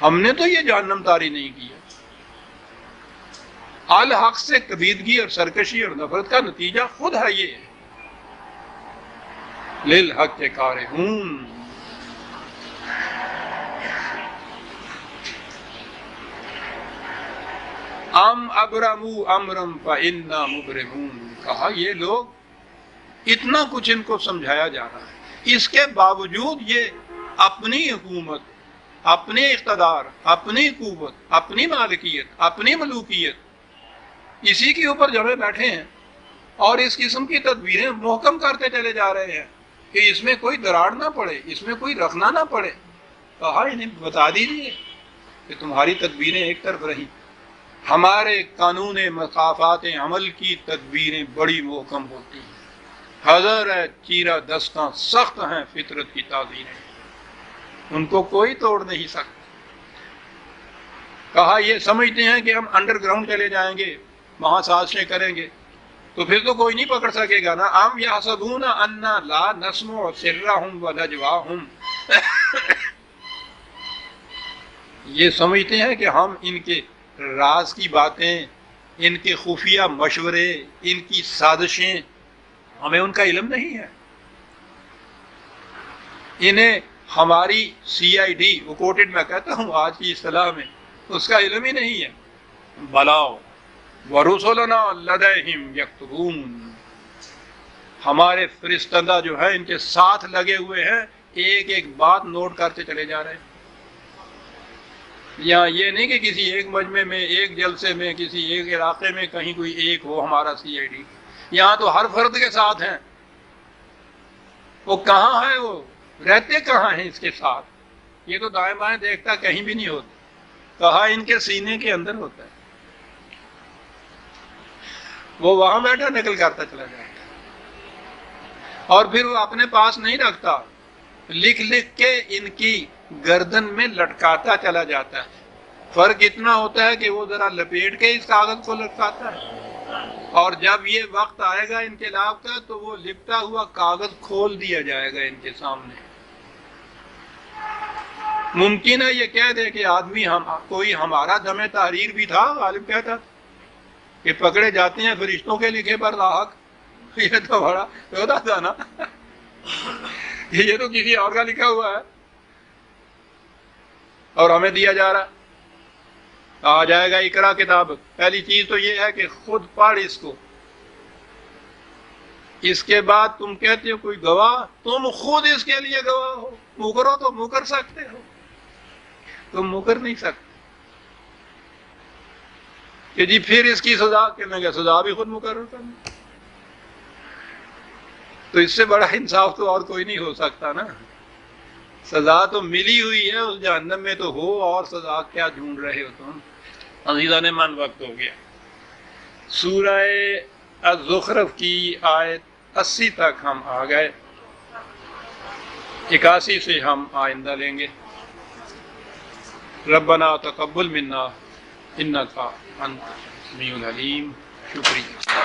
B: ہم نے تو یہ جہنم طاری نہیں کیا۔ الحق سے کبیدگی اور سرکشی اور نفرت کا نتیجہ خود ہے یہ للحق کارہون۔ ام ابرموا امرا فانا مبرمون، کہا یہ لوگ اتنا کچھ ان کو سمجھایا جا رہا ہے، اس کے باوجود یہ اپنی حکومت، اپنے اقتدار، اپنی قوت، اپنی مالکیت، اپنی ملوکیت، اسی کے اوپر جمے بیٹھے ہیں اور اس قسم کی تدبیریں محکم کرتے چلے جا رہے ہیں کہ اس میں کوئی دراڑ نہ پڑے، اس میں کوئی رکھنا نہ پڑے۔ کہا انہیں بتا دیجیے کہ تمہاری تدبیریں ایک طرف رہیں، ہمارے قانون مقافات عمل کی تدبیریں بڑی محکم ہوتی ہیں، حذر ہے چیرہ دستاں، سخت ہیں فطرت کی تعزیریں، ان کو کوئی توڑ نہیں سکتا۔ کہا یہ سمجھتے ہیں کہ ہم انڈر گراؤنڈ چلے جائیں گے، وہاں سازشیں کریں گے تو پھر تو کوئی نہیں پکڑ سکے گا نا۔ ام یحسبون انا لا نسمع سرهم ونجواهم، یہ سمجھتے ہیں کہ ہم ان کے راز کی باتیں، ان کے خفیہ مشورے، ان کی سازشیں، ہمیں ان کا علم نہیں ہے، انہیں ہماری سی آئی ڈی وہ کوٹڈ میں کہتا ہوں آج کی اصطلاح میں، اس کا علم ہی نہیں ہے۔ بلاؤ ورسلنا لدیہم یکتبون، ہمارے فرشتندہ جو ہے ان کے ساتھ لگے ہوئے ہیں، ایک ایک بات نوٹ کرتے چلے جا رہے ہیں۔ یہاں یہ نہیں کہ کسی ایک مجمع میں، ایک جلسے میں، کسی ایک علاقے میں کہیں کوئی ایک ہو ہمارا سی آئی ڈی، یہاں تو ہر فرد کے ساتھ ہیں۔ وہ کہاں ہے، وہ رہتے کہاں ہیں اس کے ساتھ؟ یہ تو دائیں بائیں دیکھتا کہیں بھی نہیں ہوتا، کہا ان کے سینے کے اندر ہوتا ہے، وہ وہاں بیٹھا نقل کرتا چلا جاتا ہے، اور پھر وہ اپنے پاس نہیں رکھتا، لکھ لکھ کے ان کی گردن میں لٹکاتا چلا جاتا ہے۔ فرق اتنا ہوتا ہے کہ وہ ذرا لپیٹ کے اس کاغذ کو لٹکاتا ہے، اور جب یہ وقت آئے گا انقلاب کا تو وہ لپٹا ہوا کاغذ کھول دیا جائے گا ان کے سامنے۔ ممکن ہے یہ کہہ دے کہ آدمی کوئی ہمارا دم تحریر بھی تھا، غالب کہتا تھا کہ پکڑے جاتے ہیں فرشتوں کے لکھے پر لاحق، یہ تو بڑا ہوتا تھا نا، یہ تو کسی اور کا لکھا ہوا ہے اور ہمیں دیا جا رہا۔ آ جائے گا اقرا کتاب، پہلی چیز تو یہ ہے کہ خود پڑھ اس کو، اس کے بعد تم کہتے ہو کوئی گواہ، تم خود اس کے لیے گواہ ہو، مکرو تو مکر سکتے ہو، تم مکر نہیں سکتے کہ جی پھر اس کی سزا، کہنے گا سزا بھی خود مقرر کرنا، تو اس سے بڑا انصاف تو اور کوئی نہیں ہو سکتا نا۔ سزا تو ملی ہوئی ہے اس جہنم میں تو ہو، اور سزا کیا ڈھونڈ رہے ہو تم؟ عزیزان من وقت ہو گیا۔ سورہ الزخرف کی آیت 80 تک ہم آ گئے، 81 سے ہم آئندہ لیں گے۔ ربنا تقبل منا انک انت السمیع العلیم۔ شکریہ۔